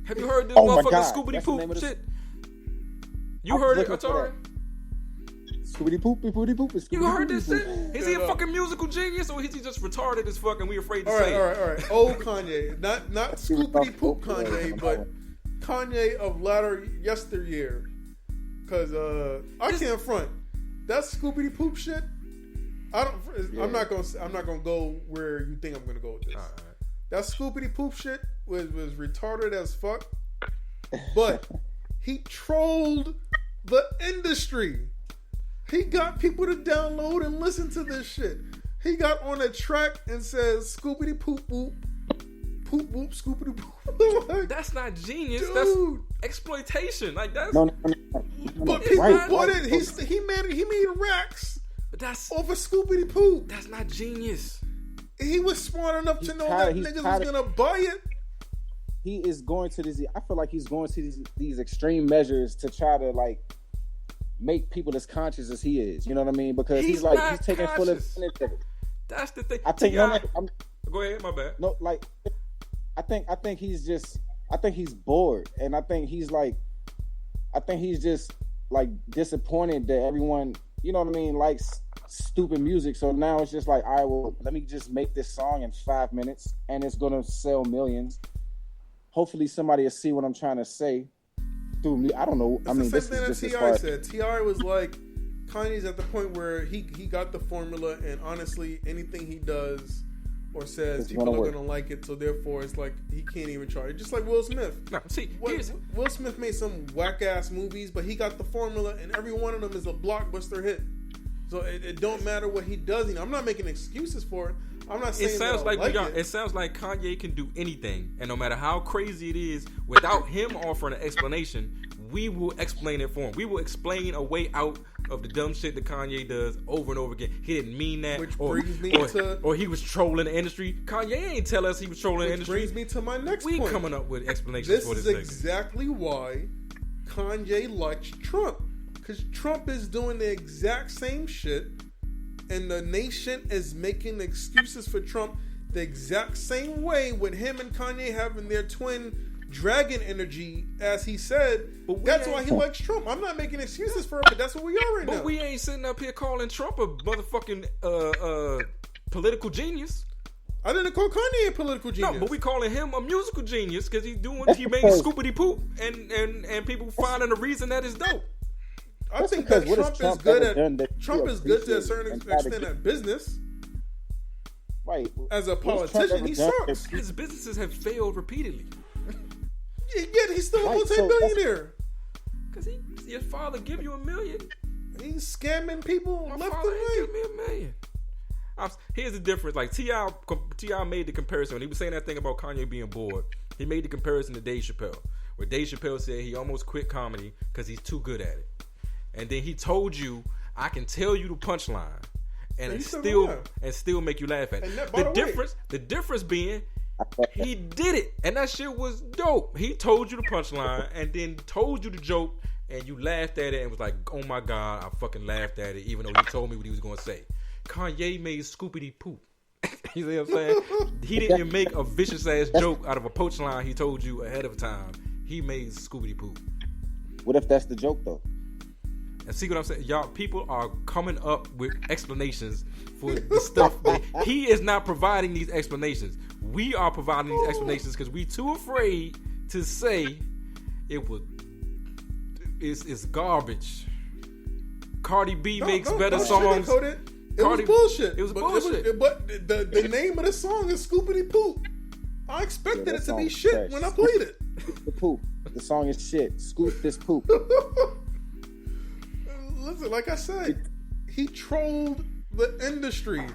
Have you heard this motherfucking Scoopy Poop shit? You heard it, Atarii? Scoopy Poopy. You heard this shit? Is he a fucking musical genius, or is he just retarded as fuck and we afraid to say it? All right. Old Kanye. Not Scoopy Poop Kanye, but Kanye of yesteryear. Because I can't front. That Scoopy Poop shit, I'm not gonna go where you think I'm gonna go with this. Right. That Scoopy Poop shit was retarded as fuck. But he trolled the industry. He got people to download and listen to this shit. He got on a track and says Scoopity Poop Whoop. Poop Whoop Scoopity Poop. Like, that's not genius. Dude. That's exploitation. Like that's no. But people bought it. He made racks. But that's over Scoopity Poop. That's not genius. He was smart enough to know that niggas was gonna buy it. He is going to these. I feel like he's going to these extreme measures to try to like make people as conscious as he is. You know what I mean? Because he's taking full advantage of it. That's the thing. I think. Go ahead. My bad. No, like I think he's bored, and I think he's just like disappointed that everyone, you know what I mean, likes stupid music. So now it's just like, all right, well, let me just make this song in 5 minutes, and it's gonna sell millions. Hopefully, somebody will see what I'm trying to say through me. I don't know. It's the same thing that T.I. said. T.I. was like, Kanye's at the point where he got the formula, and honestly, anything he does or says, people are gonna like it. So therefore, it's like he can't even try it. Just like Will Smith. No, see, Will Smith made some whack ass movies, but he got the formula, and every one of them is a blockbuster hit. So it don't matter what he does. You know, I'm not making excuses for it. I'm not saying it sounds like Kanye can do anything, and no matter how crazy it is, without him offering an explanation, we will explain it for him. We will explain a way out of the dumb shit that Kanye does over and over again. He didn't mean that, or he was trolling the industry. Kanye ain't tell us he was trolling the industry. Brings me to my next point. We coming up with explanations for this. This is exactly why Kanye likes Trump, because Trump is doing the exact same shit. And the nation is making excuses for Trump the exact same way, with him and Kanye having their twin dragon energy, as he said. But that's why he likes Trump. I'm not making excuses for it, but that's what we are right now. But we ain't sitting up here calling Trump a motherfucking political genius. I didn't call Kanye a political genius. No, but we calling him a musical genius because he made Scoopity Poop, and people finding a reason that is dope. I think that Trump is good to a certain extent at business. Right. As a politician, he sucks. His businesses have failed repeatedly. Yet he's still a multi-billionaire. Because your father give you $1 million. He's scamming people left and right. Give me $1 million. Here's the difference. Like T.I. made the comparison. When he was saying that thing about Kanye being bored, he made the comparison to Dave Chappelle, where Dave Chappelle said he almost quit comedy because he's too good at it. And then he told you, I can tell you the punchline, and you still make you laugh at it. And by The difference being he did it, and that shit was dope. He told you the punchline and then told you the joke, and you laughed at it and was like, "Oh my god, I fucking laughed at it," even though he told me what he was gonna say. Kanye made Scoopy poop. You see what I'm saying? He didn't make a vicious ass joke out of a punchline he told you ahead of time. He made Scoopy poop. What if that's the joke though? And see what I'm saying? Y'all, people are coming up with explanations for the stuff. He is not providing these explanations. We are providing these explanations because we too afraid to say it's garbage. Cardi B makes better songs. It was bullshit. It was bullshit. But the name of the song is Scoopity Poop. I expected it to be shit trash. when I played it. The poop. The song is shit. Scoop this poop. Listen, like I said, he trolled the industry.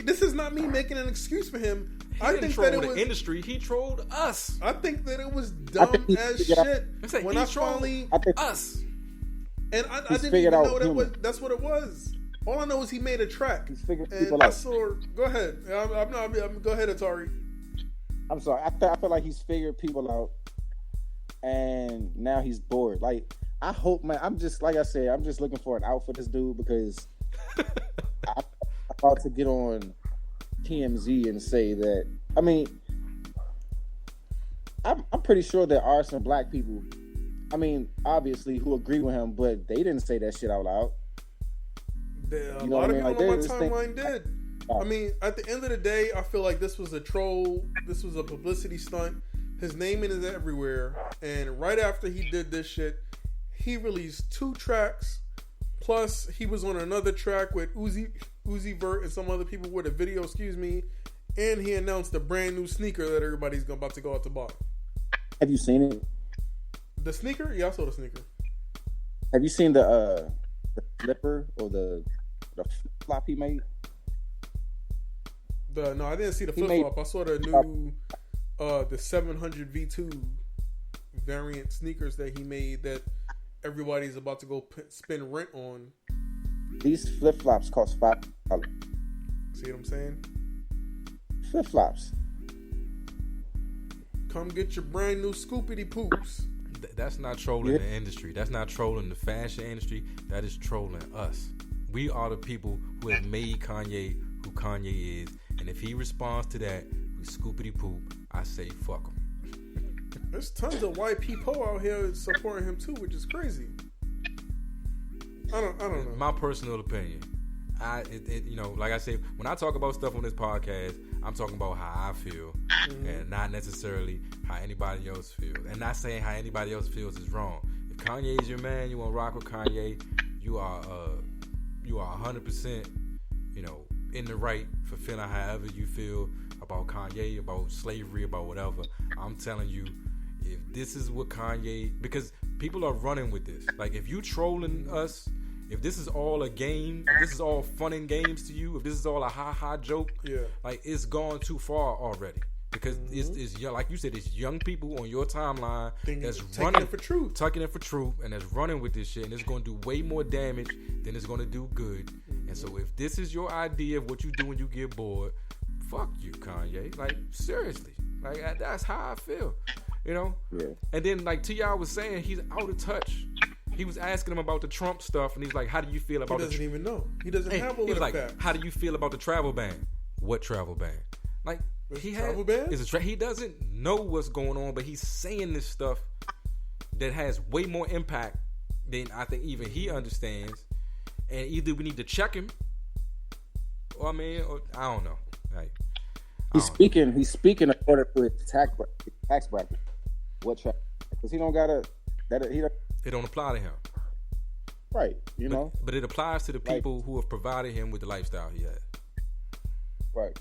This is not me making an excuse for him. I think that it was the industry. He trolled us. I think that it was dumb as shit when I finally us. And I didn't even know that's what it was. All I know is he made a track. He's figured and people I out. saw. Go ahead. Go ahead, Atarii. I'm sorry. I feel like he's figured people out, and now he's bored. Like, I hope, man. I'm just like I said. I'm just looking for an out for this dude because I'm about to get on TMZ and say that. I mean, I'm pretty sure there are some black people. I mean, obviously, who agree with him, but they didn't say that shit out loud. A lot of people on my timeline did. I mean, at the end of the day, I feel like this was a troll. This was a publicity stunt. His name is everywhere. And right after he did this shit, he released 2 tracks. Plus, he was on another track with Uzi Vert and some other people with a video, and he announced a brand new sneaker that everybody's about to go out to buy. Have you seen it? The sneaker? Yeah, I saw the sneaker. Have you seen the flipper or the flop he made? No, I didn't see the flip flop. I saw the new the 700 V2 variant sneakers that he made that everybody's about to go spend rent on. These flip flops cost $5. See what I'm saying? Flip flops. Come get your brand new Scoopity Poops. That's not trolling the industry. That's not trolling the fashion industry. That is trolling us. We are the people who have made Kanye who Kanye is. And if he responds to that with Scoopity Poop, I say fuck him. There's tons of white people out here supporting him too, which is crazy. I don't know. My personal opinion. Like I say, when I talk about stuff on this podcast, I'm talking about how I feel, and not necessarily how anybody else feels. And not saying how anybody else feels is wrong. If Kanye is your man, you want to rock with Kanye, you are 100%, in the right for feeling however you feel about Kanye, about slavery, about whatever. I'm telling you, if this is what Kanye, because people are running with this. Like, if you trolling us, if this is all a game, if this is all fun and games to you, if this is all a ha-ha joke, like, it's gone too far already. Because it's young, like you said, it's young people on your timeline that's running it for truth, tucking it for truth, and that's running with this shit, and it's going to do way more damage than it's going to do good. And so, if this is your idea of what you do when you get bored, fuck you, Kanye. Like, seriously, like, that's how I feel, Yeah. And then, like T.I. was saying, he's out of touch. He was asking him about the Trump stuff, and he's like, "How do you feel about?" He doesn't even know. He doesn't have all of that facts. "How do you feel about the travel ban?" What travel ban? Like, travel ban? He doesn't know what's going on, but he's saying this stuff that has way more impact than I think even he understands. And either we need to check him, or I don't know. Like, he's speaking according to his tax bracket. What track? Because he don't gotta. It don't apply to him. Right, But it applies to the people who have provided him with the lifestyle he has. Right.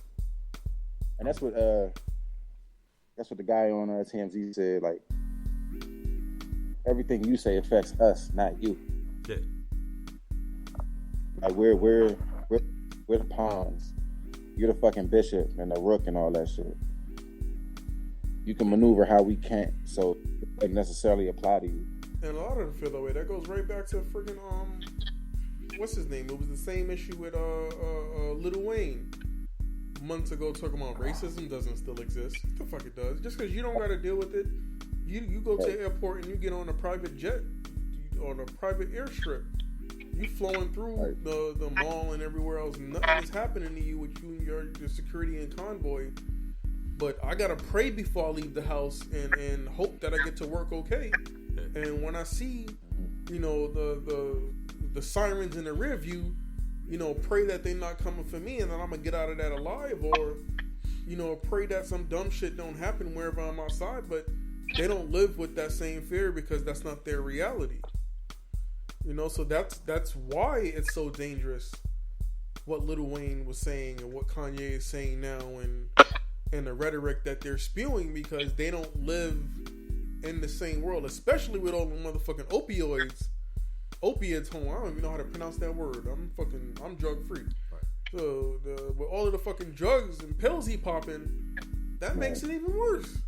And that's what the guy on TMZ said. Like, everything you say affects us, not you. Yeah. Like, we're the pawns. You're the fucking bishop and the rook and all that shit. You can maneuver how we can't, so it doesn't necessarily apply to you. And a lot of them feel that way. That goes right back to freaking what's his name? It was the same issue with Lil Wayne months ago, talking about racism doesn't still exist. What the fuck it does? Just because you don't got to deal with it, you go to the airport and you get on a private jet, on a private airstrip. You flowing through the mall and everywhere else. Nothing is happening to you with you and your security and convoy. But I gotta pray before I leave the house and hope that I get to work okay. And when I see, you know, the sirens in the rear view, you know, pray that they're not coming for me and then I'm gonna get out of that alive, or, you know, pray that some dumb shit don't happen wherever I'm outside. But they don't live with that same fear because that's not their reality. You know, so that's why it's so dangerous what Lil Wayne was saying and what Kanye is saying now and the rhetoric that they're spewing, because they don't live in the same world, especially with all the motherfucking opiates. Opiates, I don't even know how to pronounce that word. I'm drug free. Right. So with all of the fucking drugs and pills he popping, that makes it even worse.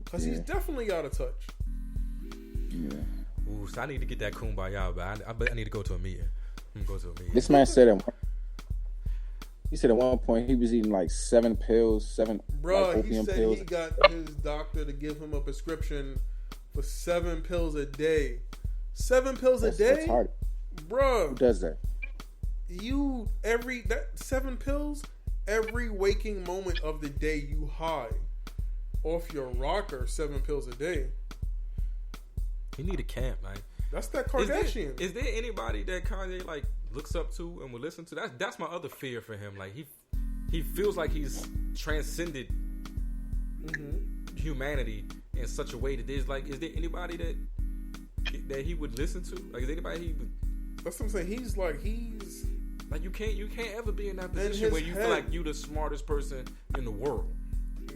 Because he's definitely out of touch. Yeah. Ooh, so I need to get that kumbaya, but I need to go to a meeting. I'm gonna go to a meeting. This man said at one point he was eating like 7 pills, 7 Bruh, opium he said pills. He got his doctor to give him a prescription for 7 pills a day. 7 pills a day? That's hard. Bruh. Who does that? 7 pills, every waking moment of the day you high off your rocker, 7 pills a day. He need a camp, man. That's that Kardashian. Is there anybody that Kanye like looks up to and will listen to? That's my other fear for him. Like he feels like he's transcended humanity in such a way that is there anybody that he would listen to? Like, is there anybody he would? That's what I'm saying. He's like you can't ever be in that position where you feel like you the smartest person in the world.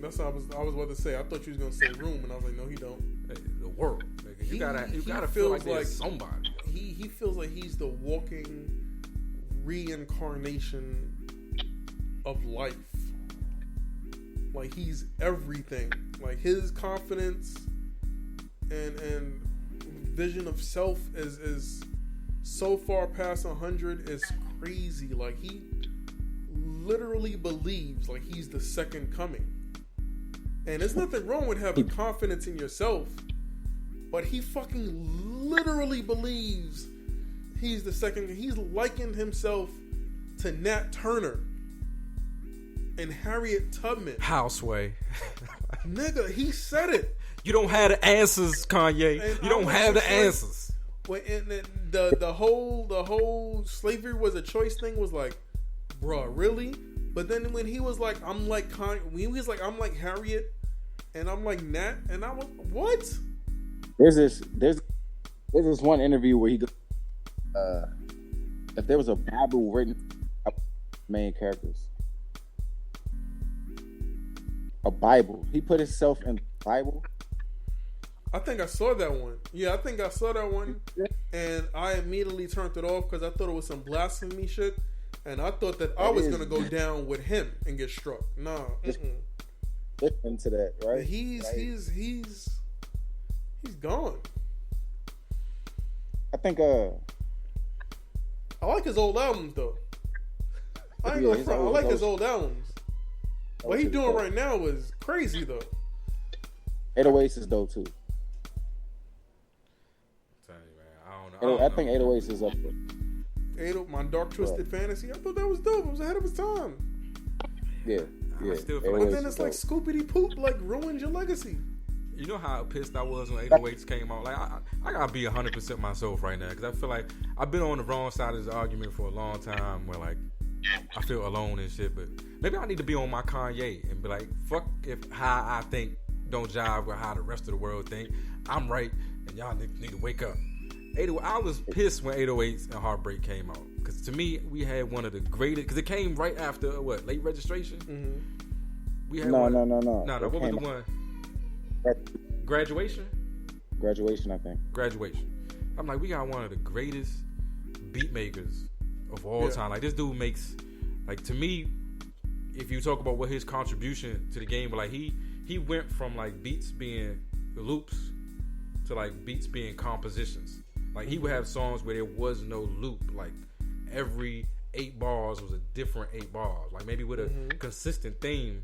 That's what I was about to say. I thought you was gonna say room, and I was like, no, he don't. Hey, the world. You gotta feel like there's somebody. He feels like he's the walking reincarnation of life. Like, he's everything. Like, his confidence and vision of self is so far past 100. It's crazy. Like, he literally believes like he's the second coming. And there's nothing wrong with having confidence in yourself, but he fucking literally believes he's the second. He's likened himself to Nat Turner and Harriet Tubman. Houseway. Nigga, he said it. You don't have the answers, Kanye. And you don't have the answers. When the whole slavery was a choice thing was like, bruh, really? But then when he was like, I'm like Harriet, and I'm like Nat, and I was, what? There's this one interview where he goes, if there was a Bible written main characters, a Bible, he put himself in the Bible. I think I saw that one. Yeah, I think I saw that one, and I immediately turned it off because I thought it was some blasphemy shit. And I thought that I was gonna go down with him and get struck. Nah, listen to that, right? He's gone. I think I like his old albums though. I ain't gonna front. I like his old albums. What he doing right now is crazy though. 808s is dope too. I think 808s is up there. My Dark Twisted Fantasy. I thought that was dope. It was ahead of its time. Yeah. I still feel But then it's like Scoopy Poop like ruined your legacy. You know how pissed I was when 808s came out? Like, I gotta be 100% myself right now, because I feel like I've been on the wrong side of this argument for a long time where, like, I feel alone and shit. But maybe I need to be on my Kanye and be like, fuck if how I think don't jive with how the rest of the world think. I'm right, and y'all need to wake up. I was pissed when 808s and Heartbreak came out, because to me we had one of the greatest, because it came right after Late Registration. We had no. What was the one? Graduation, I think. Graduation. I'm like, we got one of the greatest beat makers of all time. Like, this dude makes, like, to me, if you talk about what his contribution to the game, but like he went from like beats being loops to like beats being compositions. Like he would have songs where there was no loop. Like every 8 bars was a different 8 bars. Like maybe with a consistent theme,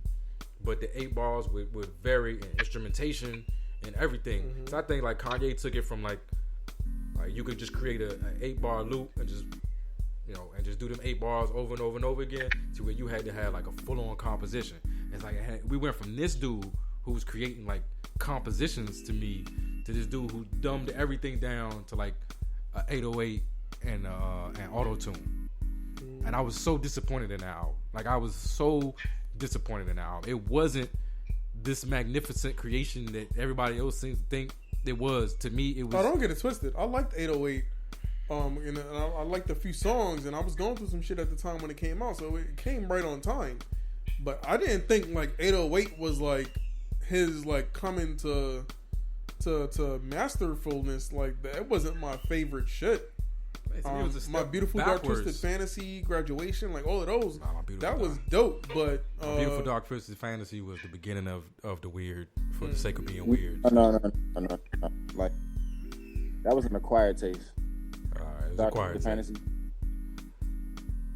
but the 8 bars would vary in instrumentation and everything. So I think like Kanye took it from like you could just create an 8-bar loop and just do them 8 bars over and over and over again to where you had to have like a full-on composition. It's like we went from this dude who was creating like compositions to me to this dude who dumbed everything down to like a 808 and auto-tune. And I was so disappointed in that album. Like I was so disappointed in that album. It wasn't this magnificent creation that everybody else seems to think it was. To me, it was. I don't get it twisted. I liked 808. And I liked a few songs, and I was going through some shit at the time when it came out, so it came right on time. But I didn't think like 808 was like his like coming to masterfulness. Like that wasn't my favorite shit. My Beautiful Dark Twisted Fantasy, Graduation, like all of those, that was dope. But My Beautiful Dark Twisted Fantasy was the beginning of the weird for the sake of being weird. No. Like that was an acquired taste. It was acquired fantasy.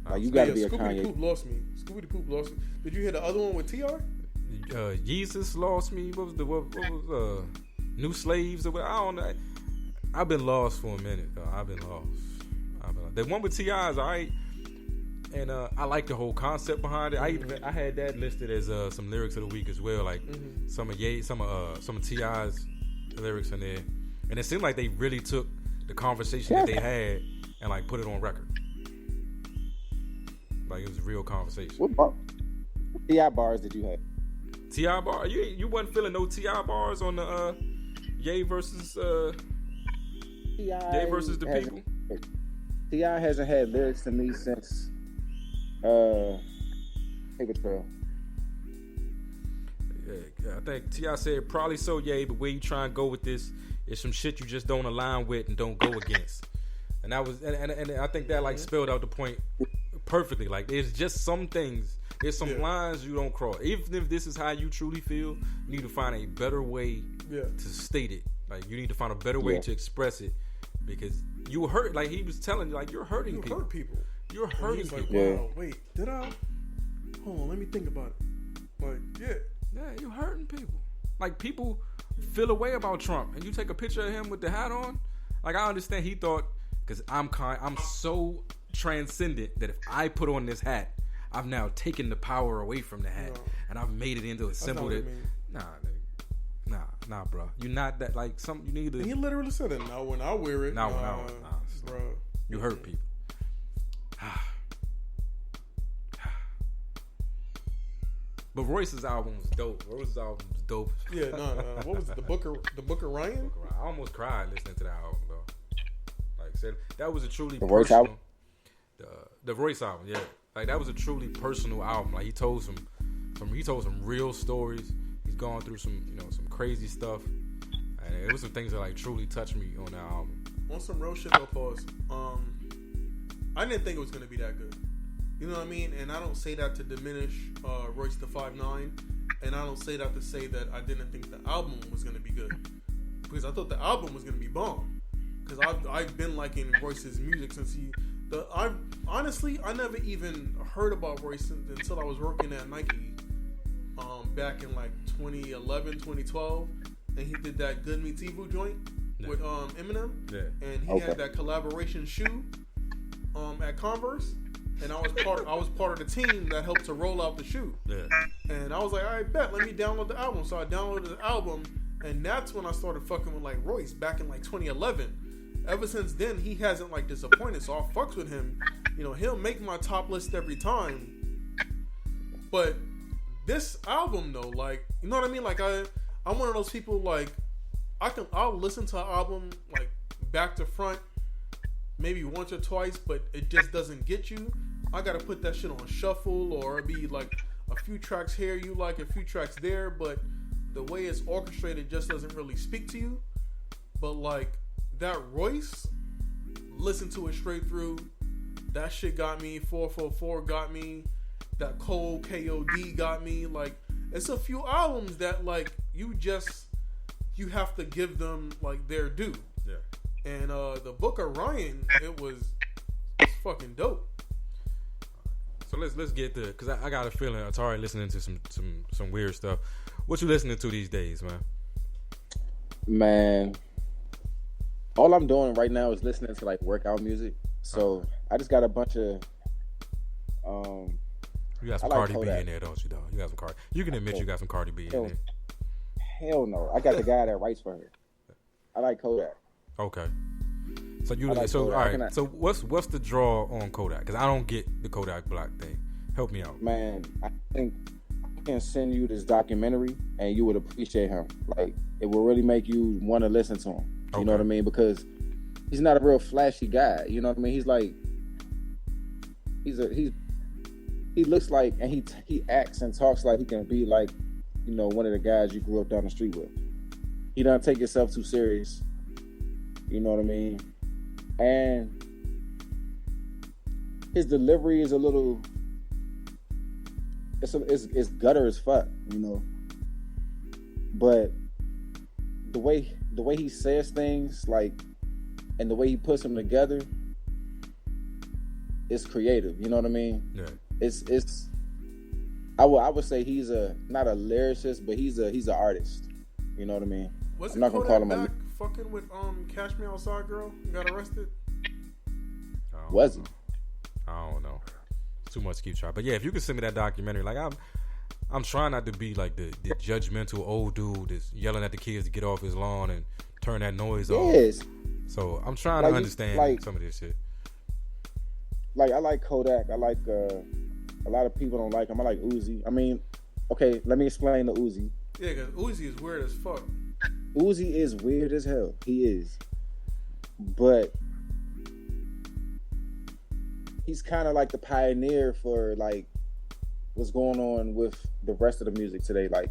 Like you got to be a Scoopy Kanye. Poop lost me. Scoopy Poop lost me. Did you hear the other one with T.R.? Jesus lost me. What was New Slaves? Or I don't know. I've been lost for a minute. I've been lost. The one with T.I. is alright, and I like the whole concept behind it. I had that listed as some lyrics of the week as well, like some of T.I.'s lyrics in there, and it seemed like they really took the conversation that they had and like put it on record. Like it was a real conversation. What T.I. bars did you have? T.I. bar? You wasn't feeling no T.I. bars on the Ye versus the People? T.I. hasn't had lyrics to me since Paper Trail. Yeah, I think T.I. said probably so, Ye, but where you try and go with this is some shit you just don't align with and don't go against. And that was and I think that like spelled out the point perfectly. Like there's just some things, there's some lines you don't cross. Even if this is how you truly feel, you need to find a better way to state it. Like you need to find a better way to express it, because you hurt. Like he was telling you, like you're hurting people. Hurt people. You're hurting people. Like, wow, wait, did I? Hold on, let me think about it. Like, yeah, you're hurting people. Like people feel a way about Trump, and you take a picture of him with the hat on. Like I understand he thought, because I'm so transcendent that if I put on this hat, I've now taken the power away from the hat, and I've made it into a symbol that. Nah, bro. You're not that. Like you need to. And he literally said it. Now when I wear it, bro. You hurt people. But Royce's album was dope. Yeah, what was it? The Book of Ryan? I almost cried listening to that album, though. Like I said, that was a truly the personal. Royce album? The Royce album, yeah. Like that was a truly personal album. Like he told some real stories. He's gone through some crazy stuff, and it was some things that like truly touched me on that album. On some real shit, though, pause. I didn't think it was gonna be that good. You know what I mean? And I don't say that to diminish Royce the 5'9", and I don't say that to say that I didn't think the album was gonna be good, because I thought the album was gonna be bomb. Because I've been liking Royce's music since I never even heard about Royce until I was working at Nike. Back in like 2011, 2012, and he did that Good Meets Evil joint with Eminem, and he had that collaboration shoe at Converse, and I was part of the team that helped to roll out the shoe. And I was like, all right, bet, let me download the album. So I downloaded the album, and that's when I started fucking with like Royce back in like 2011. Ever since then, he hasn't like disappointed, so I fucks with him. You know, he'll make my top list every time, but this album though, like, you know what I mean? Like I'm one of those people, like I'll listen to an album like back to front maybe once or twice, but it just doesn't get you. I gotta put that shit on shuffle, or it'd be like a few tracks here you like, a few tracks there, but the way it's orchestrated just doesn't really speak to you. But like that Royce, listen to it straight through. That shit got me. 444 got me. That Cold KOD got me. Like, it's a few albums that like you have to give them like their due. And the Book of Ryan, it's fucking dope. So let's get to, because I got a feeling Atarii listening to some weird stuff. What you listening to these days, man? Man, all I'm doing right now is listening to like workout music. So I just got a bunch of you got some Cardi B in there, don't you, dog? You got some Cardi. You can admit you got some Cardi B in there. Hell no. I got the guy that writes for her. I like Kodak. Okay. So you like so Kodak. all right. So what's the draw on Kodak? Because I don't get the Kodak Black thing. Help me out. Man, I think I can send you this documentary and you would appreciate him. Like, it will really make you want to listen to him. You know what I mean? Because he's not a real flashy guy. You know what I mean? He's like, he looks like, and he acts and talks like he can be like, you know, one of the guys you grew up down the street with. He doesn't take himself too serious. You know what I mean? And his delivery is a little, it's gutter as fuck, you know. But the way he says things, like, and the way he puts them together, it's creative. You know what I mean? Yeah. It's. I would say he's not a lyricist, but he's an artist. You know what I mean? Was I'm not gonna call him a. Fucking with Cash Me Outside girl got arrested? Was he? I don't know. It's too much to keep track. But yeah, if you could send me that documentary, like I'm trying not to be like the judgmental old dude that's yelling at the kids to get off his lawn and turn that noise off. So I'm trying to understand some of this shit. Like, I like Kodak. I like a lot of people don't like him. I like Uzi. I mean, okay, let me explain the Uzi. Yeah, because Uzi is weird as fuck. Uzi is weird as hell. He is. But he's kind of like the pioneer for like what's going on with the rest of the music today. Like,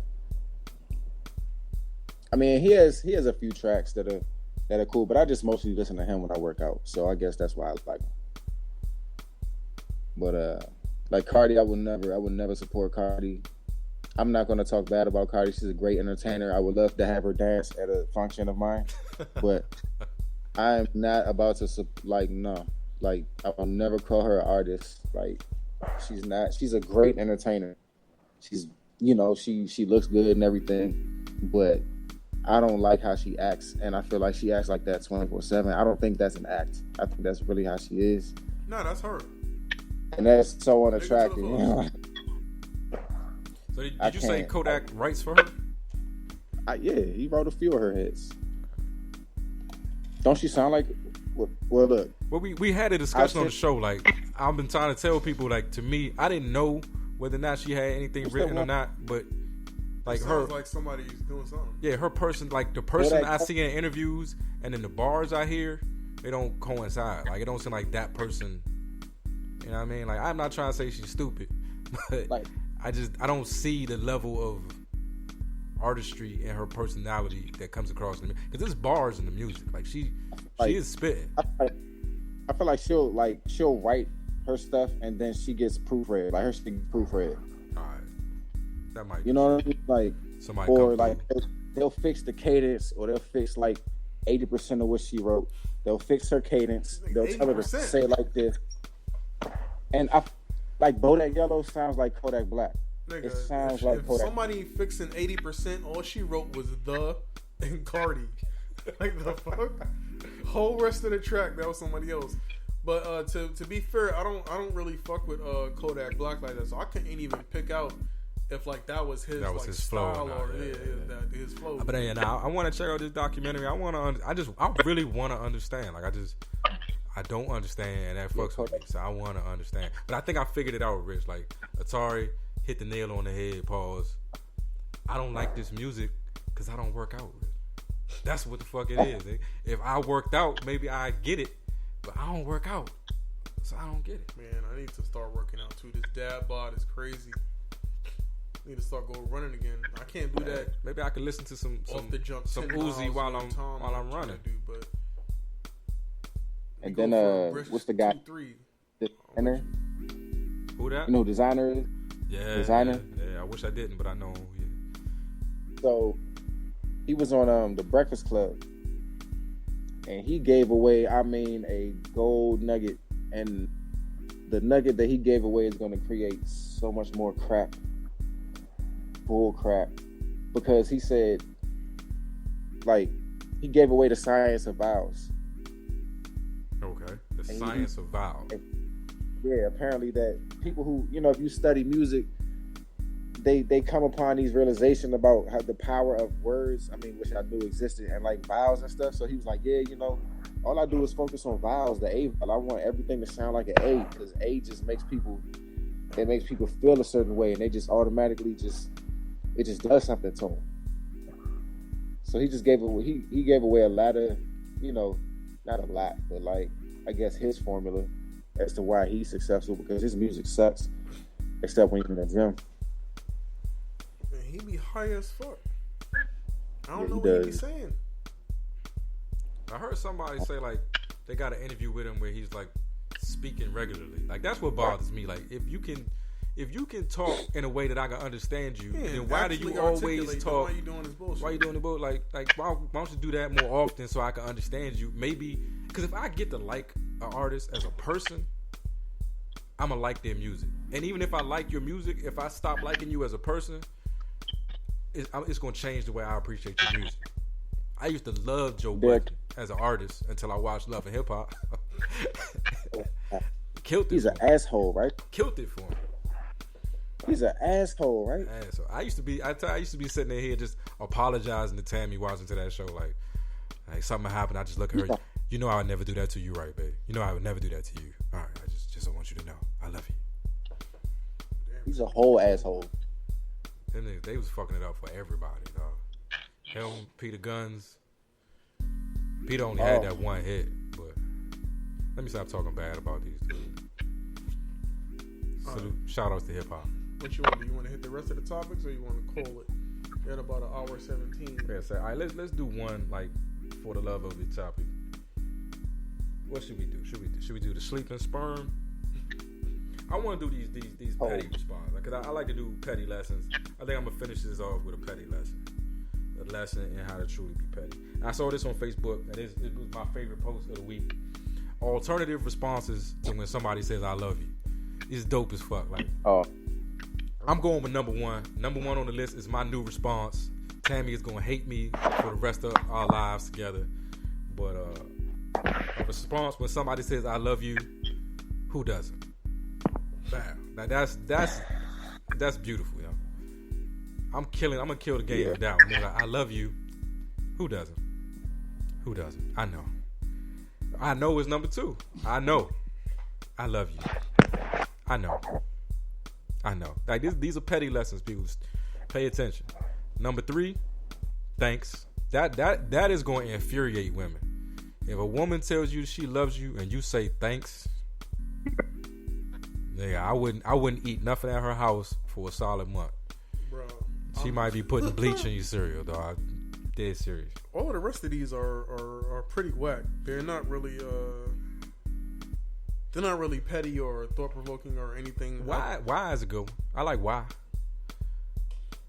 I mean, he has a few tracks that are cool, but I just mostly listen to him when I work out. So I guess that's why I like him. But like Cardi, I would never support Cardi. I'm not going to talk bad about Cardi. She's a great entertainer. I would love to have her dance at a function of mine. But I'm not about to, no. Like, I will never call her an artist. Like, she's not. She's a great entertainer. She's, you know, she looks good and everything. But I don't like how she acts. And I feel like she acts like that 24/7. I don't think that's an act. I think that's really how she is. No, that's her. And that's so unattractive. So did you say Kodak writes for her? Yeah, he wrote a few of her hits. Don't she sound like? Well, look. Well, we had a discussion on the show. Like, I've been trying to tell people, like, to me, I didn't know whether or not she had anything written or not, but like it sounds like somebody's doing something. Yeah, her person, like the person I see in interviews and in the bars I hear, they don't coincide. Like, it don't seem like that person. You know what I mean? Like, I'm not trying to say she's stupid, but like, I don't see the level of artistry in her personality that comes across in the music. Because there's bars in the music. Like, she is spitting. I feel like she'll write her stuff and then she gets proofread. Like, her shit gets proofread. All right. That might. You know what I mean? Like, somebody or like they'll fix the cadence, or they'll fix like 80% of what she wrote. They'll fix her cadence. They'll tell her to say it like this. And like Bodak Yellow sounds like Kodak Black. Nigga, it sounds like Kodak. Somebody fixing 80%, all she wrote was the and Cardi. Like, the fuck? Whole rest of the track, that was somebody else. But to be fair, I don't really fuck with Kodak Black like that, so I couldn't even pick out if like that was his style flow, or his flow. But yeah, now I want to check out this documentary. I really want to understand. Like, I don't understand, and that fucks with me. So I want to understand. But I think I figured it out, Rich. Like, Atarii hit the nail on the head. Pause. I don't like this music because I don't work out. That's what the fuck it is. If I worked out, maybe I get it. But I don't work out, so I don't get it. Man, I need to start working out too. This dad bod is crazy. I need to start going running again. I can't do that. Maybe I could listen to some off the jump, some Uzi while I'm running. And then what's the guy? Designer. Who that? You know, Designer is. Yeah, Designer. Yeah, I wish I didn't, but I know. Yeah. So he was on the Breakfast Club, and he gave away, I mean, a gold nugget, and the nugget that he gave away is going to create so much more crap, bull crap, because he said, like, he gave away the science of vowels. Okay, the science of vowels. Yeah, apparently that people who, you know, if you study music, they come upon these realizations about how the power of words, I mean, which I knew existed, and like vowels and stuff. So he was like, yeah, you know, all I do is focus on vowels, the A vowel. I want everything to sound like an A, because A just makes people feel a certain way, and they just automatically it just does something to them. So he just gave away, he gave away a lot of, you know, not a lot, but like, I guess his formula as to why he's successful, because his music sucks, except when you're in the gym. Man, he be high as fuck. I don't know he what he be does. saying. I heard somebody say like they got an interview with him where he's like speaking regularly. Like that's what bothers me. Like if you can talk in a way that I can understand you, Yeah, then why do you always talk? Why you doing this bullshit? Why you doing the bull? Like why don't you do that more often so I can understand you? Maybe because if I get to like an artist as a person, I'ma like their music. And even if I like your music, if I stop liking you as a person, it's gonna change the way I appreciate your music. I used to love Joe Budden as an artist until I watched Love and Hip Hop. Killed it. He's an asshole, right? Killed it for him. He's an asshole, right? So I used to be sitting there here just apologizing to Tammy watching to that show, like something happened. I just look at her. You know I would never do that to you, right, babe? You know I would never do that to you. All right, I just want you to know I love you. He's a whole asshole. Them niggas, they was fucking it up for everybody, dog. Hell, Peter Guns. Peter only had that one hit, but let me stop talking bad about these dudes. Salute, shout outs to hip hop. What you want to do? You want to hit the rest of the topics, or you want to call it at about 1:17? Yeah, so, all right, let's do one like for the love of the topic. What should we do? Should we do the sleeping sperm? I want to do these petty responses because I like to do petty lessons. I think I'm gonna finish this off with a petty lesson, a lesson in how to truly be petty. And I saw this on Facebook, and it was my favorite post of the week. Alternative responses to when somebody says "I love you." It's dope as fuck. Like, I'm going with number one. Number one on the list is my new response. Tammy is gonna hate me for the rest of our lives together. But a response when somebody says "I love you," who doesn't? Bam. Now that's beautiful, yo. I'm gonna kill the game with that one. Like, I love you. Who doesn't? Who doesn't? I know it's number two. I know. I love you. I know. Like these are petty lessons, people. Pay attention. Number three, thanks. That is going to infuriate women. If a woman tells you she loves you and you say thanks, nigga, I wouldn't eat nothing at her house for a solid month. Bro, She might be putting bleach in your cereal, dog. Dead serious. all of the rest of these are pretty whack. They're not really petty or thought provoking or anything. Why is a good one? I like why.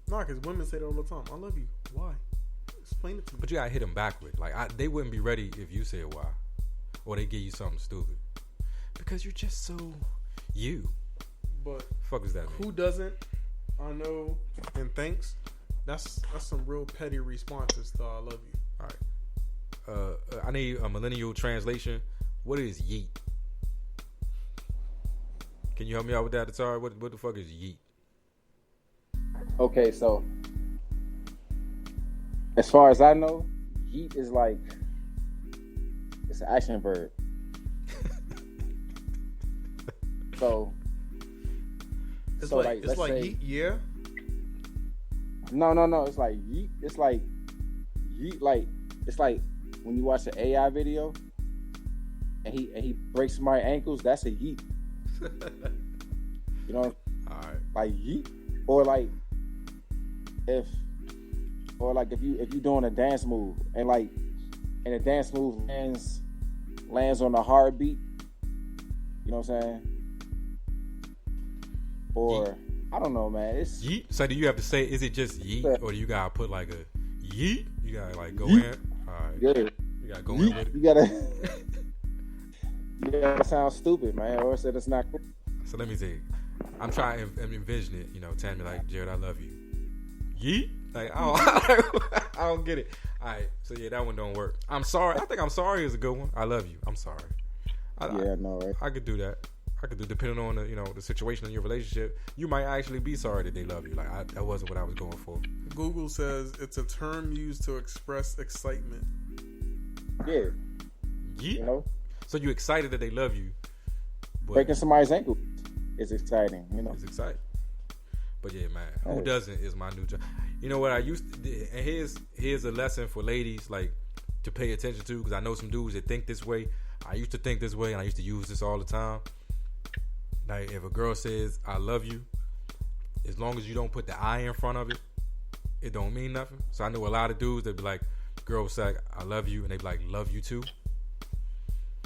Nah, because women say that all the time. I love you. Why? Explain it to me. But you gotta hit them backward. Like they wouldn't be ready if you said why, or they give you something stupid. Because you're just so you. But Fuck is that mean? who doesn't? I know. And thanks. That's some real petty responses to I love you. All right. I need a millennial translation. What is yeet? Can you help me out with that, Atarii? What the fuck is yeet? Okay, so as far as I know, yeet is like, it's an action verb. So It's so like let's say, yeah. No. It's like yeet. It's like yeet. Like it's like when you watch an AI video and he breaks my ankles. That's a yeet. You know, All right. like yeet, or like if you doing a dance move and the dance move lands on a hard beat. You know what I'm saying? Or Yeet. I don't know, man. It's Yeet. So do you have to say? Is it just yeet, or do you gotta put like a yeet? You gotta like go Yeet. in. All right. yeah. You gotta go in with it. You gotta sound stupid, man, or else it's not cool. So let me see. I'm trying to envision it. You know, tell me like, Jared, I love you. Yeet. Like, I don't get it. All right. So yeah, that one don't work. I'm sorry. I think I'm sorry is a good one. I love you. I'm sorry. I know, right? I could do that. Depending on the situation in your relationship, you might actually be sorry that they love you. Like that wasn't what I was going for. Google says it's a term used to express excitement. Yeah. Yeet. You know, so you excited that they love you. But breaking somebody's ankle is exciting. You know, it's exciting. But yeah, man, who doesn't is my new job. You know what I used to, and here's a lesson for ladies like to pay attention to, because I know some dudes that think this way. I used to think this way, and I used to use this all the time. Like if a girl says I love you, as long as you don't put the I in front of it, it don't mean nothing. So I know a lot of dudes that be like, girls say I love you, and they be like, love you too.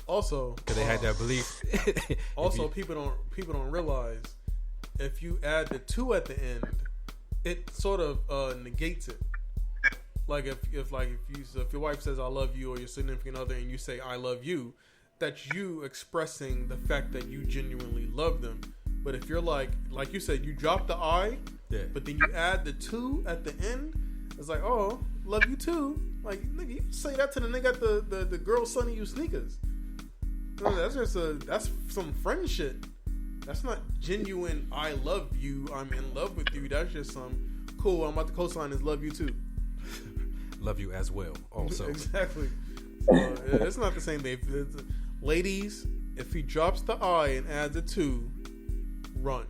Also, because they had that belief. Also, people don't realize if you add the two at the end, it sort of negates it. Like if your wife says I love you, or your significant other, and you say I love you, that's you expressing the fact that you genuinely love them. But if you're like you said, you drop the I, yeah, but then you add the two at the end, it's like, oh, love you too. Like, nigga, you say that to the nigga at the girl sending you sneakers. No, that's some friend shit. That's not genuine. I love you. I'm in love with you. That's just some cool. I'm about to co-sign this. Love you too. Love you as well. Also, exactly. It's not the same thing. Ladies, if he drops the I and adds a two, run.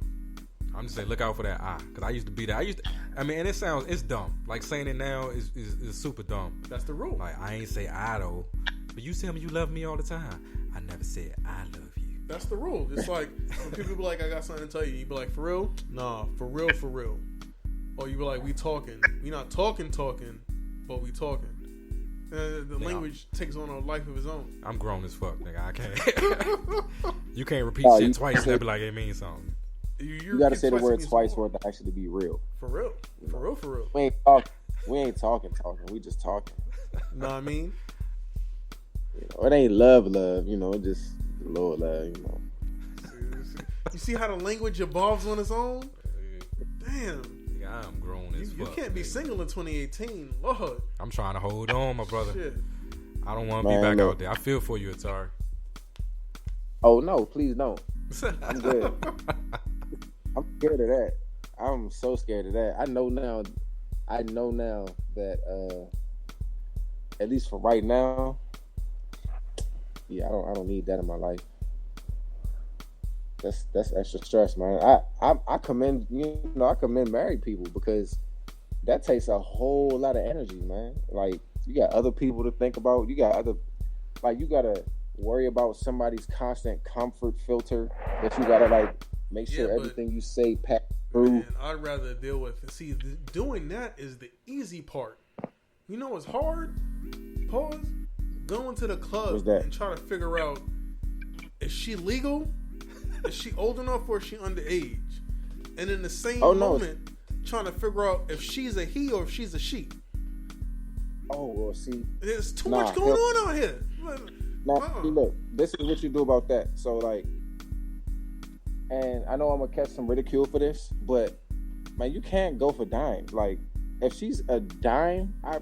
I'm just saying, look out for that I, because I used to be that. And it's dumb. Like saying it now is super dumb. That's the rule. Like I ain't say I though, but you tell me you love me all the time. I never said I love you. That's the rule. It's like when people be like, I got something to tell you. You be like, for real? Nah, for real. Or you be like, we talking. We not talking, but we talking. The language takes on a life of its own. I'm grown as fuck, nigga. I can't. You can't repeat shit twice and be like it means something. You gotta say the word twice for it to actually be real. For real. For real. We ain't talking. We just talking. Know what I mean? You know, it ain't love. You know, just Lord love. You know. You see how the language evolves on its own? Damn. I'm grown as fuck. You can't be single in 2018. Lord. I'm trying to hold on, my brother. Shit. I don't want to be back out there. I feel for you, Atarii. Oh no, please don't. I'm good. I'm scared of that. I'm so scared of that. I know now that at least for right now, yeah, I don't need that in my life. That's extra stress, man. I commend married people, because that takes a whole lot of energy, man. Like, you got other people to think about. You gotta worry about somebody's constant comfort filter that you gotta make sure everything you say pass through. Man, I'd rather deal with it. See, doing that is the easy part. You know what's hard? Pause. Going to the club and trying to figure out, is she legal? Is she old enough, or is she underage? And in the same moment, trying to figure out if she's a he or if she's a she. Oh, well, see. There's too much going on out here. See, look, this is what you do about that. So, and I know I'm going to catch some ridicule for this, but, man, you can't go for dimes. Like, if she's a dime, I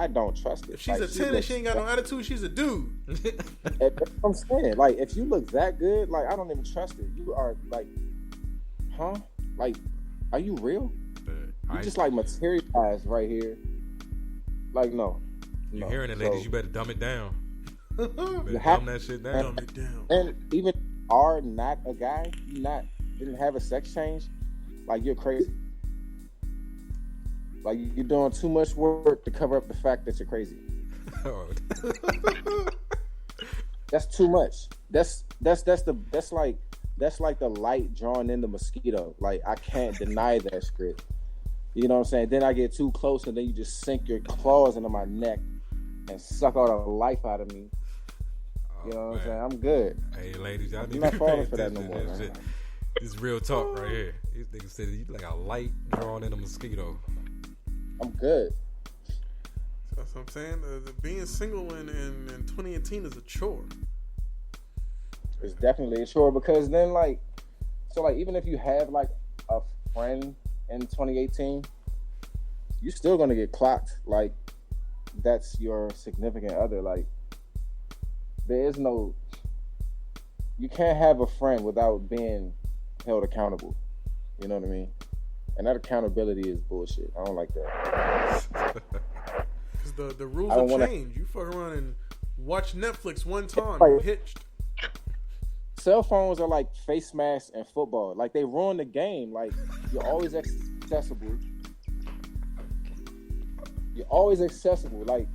don't trust it. If she's a 10 and she ain't got no attitude, she's a dude. I'm saying, if you look that good, I don't even trust it. You are huh? Are you real? You just materialized right here. No. You're hearing it, ladies. You better dumb it down. Dumb that shit down. Dumb it down. And even are not a guy, didn't have a sex change, you're crazy. You're doing too much work to cover up the fact that you're crazy. That's too much. That's like the light drawn in the mosquito. I can't deny that script. You know what I'm saying? Then I get too close, and then you just sink your claws into my neck and suck all the life out of me. You know what I'm saying? I'm good. Hey, ladies, y'all need not to falling for that no more. This is real talk right here. These niggas said you like a light drawn in a mosquito. I'm good. So I'm saying being single in 2018 is a chore. It's definitely a chore because then even if you have like a friend in 2018, you're still gonna get clocked. Like that's your significant other. Like there is no. You can't have a friend without being held accountable. You know what I mean? And that accountability is bullshit. I don't like that. Because the rules have changed. You fuck around and watch Netflix one time, you hitched. Cell phones are like face masks and football. Like they ruin the game. Like you're always accessible. You're always accessible. Like,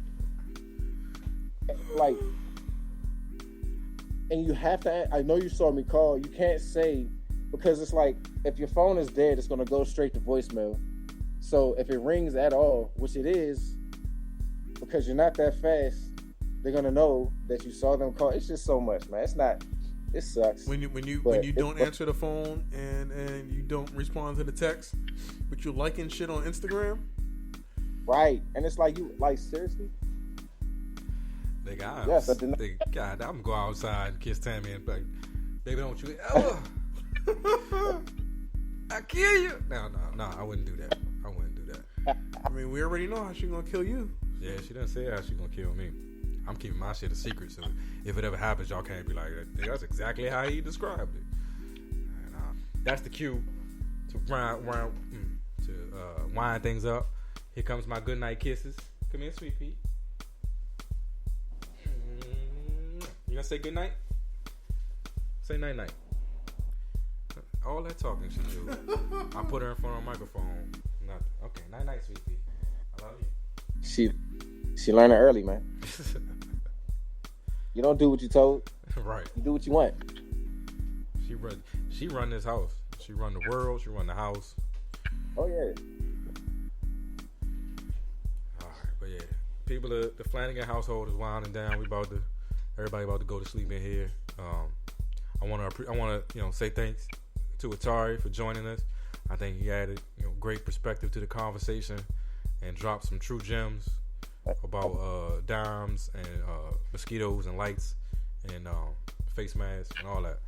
and you have to. I know you saw me call. You can't say because it's like if your phone is dead, it's gonna go straight to voicemail. So if it rings at all, which it is, because you're not that fast, they're gonna know that you saw them call. It's just so much, man. It's not. It sucks. When you don't answer the phone and you don't respond to the text, but you liking shit on Instagram. Right, and it's like you like seriously. Yes, God, I'm gonna go outside and kiss Tammy and be like, baby, don't you ever I kill you. No, I wouldn't do that. I mean, we already know how she's gonna kill you. Yeah, she doesn't say how she's gonna kill me. I'm keeping my shit a secret, so if it ever happens, y'all can't be like, that's exactly how he described it. And, that's the cue to wind things up. Here comes my goodnight kisses. Come here, sweet pea. You gonna say goodnight? Say night night. All that talking she do. I put her in front of a microphone. Nothing. Okay, night night, sweet pea. I love you. She learned it early, man. You don't do what you told. Right. You do what you want. She run this house. She run the world. She run the house. Oh yeah. All right, but yeah, people, the Flanagan household is winding down. Everybody about to go to sleep in here. I want to say thanks to Atarii for joining us. I think he added great perspective to the conversation and dropped some true gems about dimes and mosquitoes and lights and face masks and all that.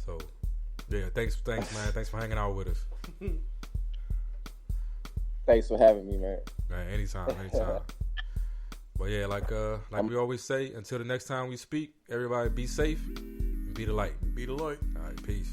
So yeah, thanks man. Thanks for hanging out with us. Thanks for having me, man. Man, anytime. But yeah, like we always say, until the next time we speak, everybody be safe and be the light. Be the light. All right, peace.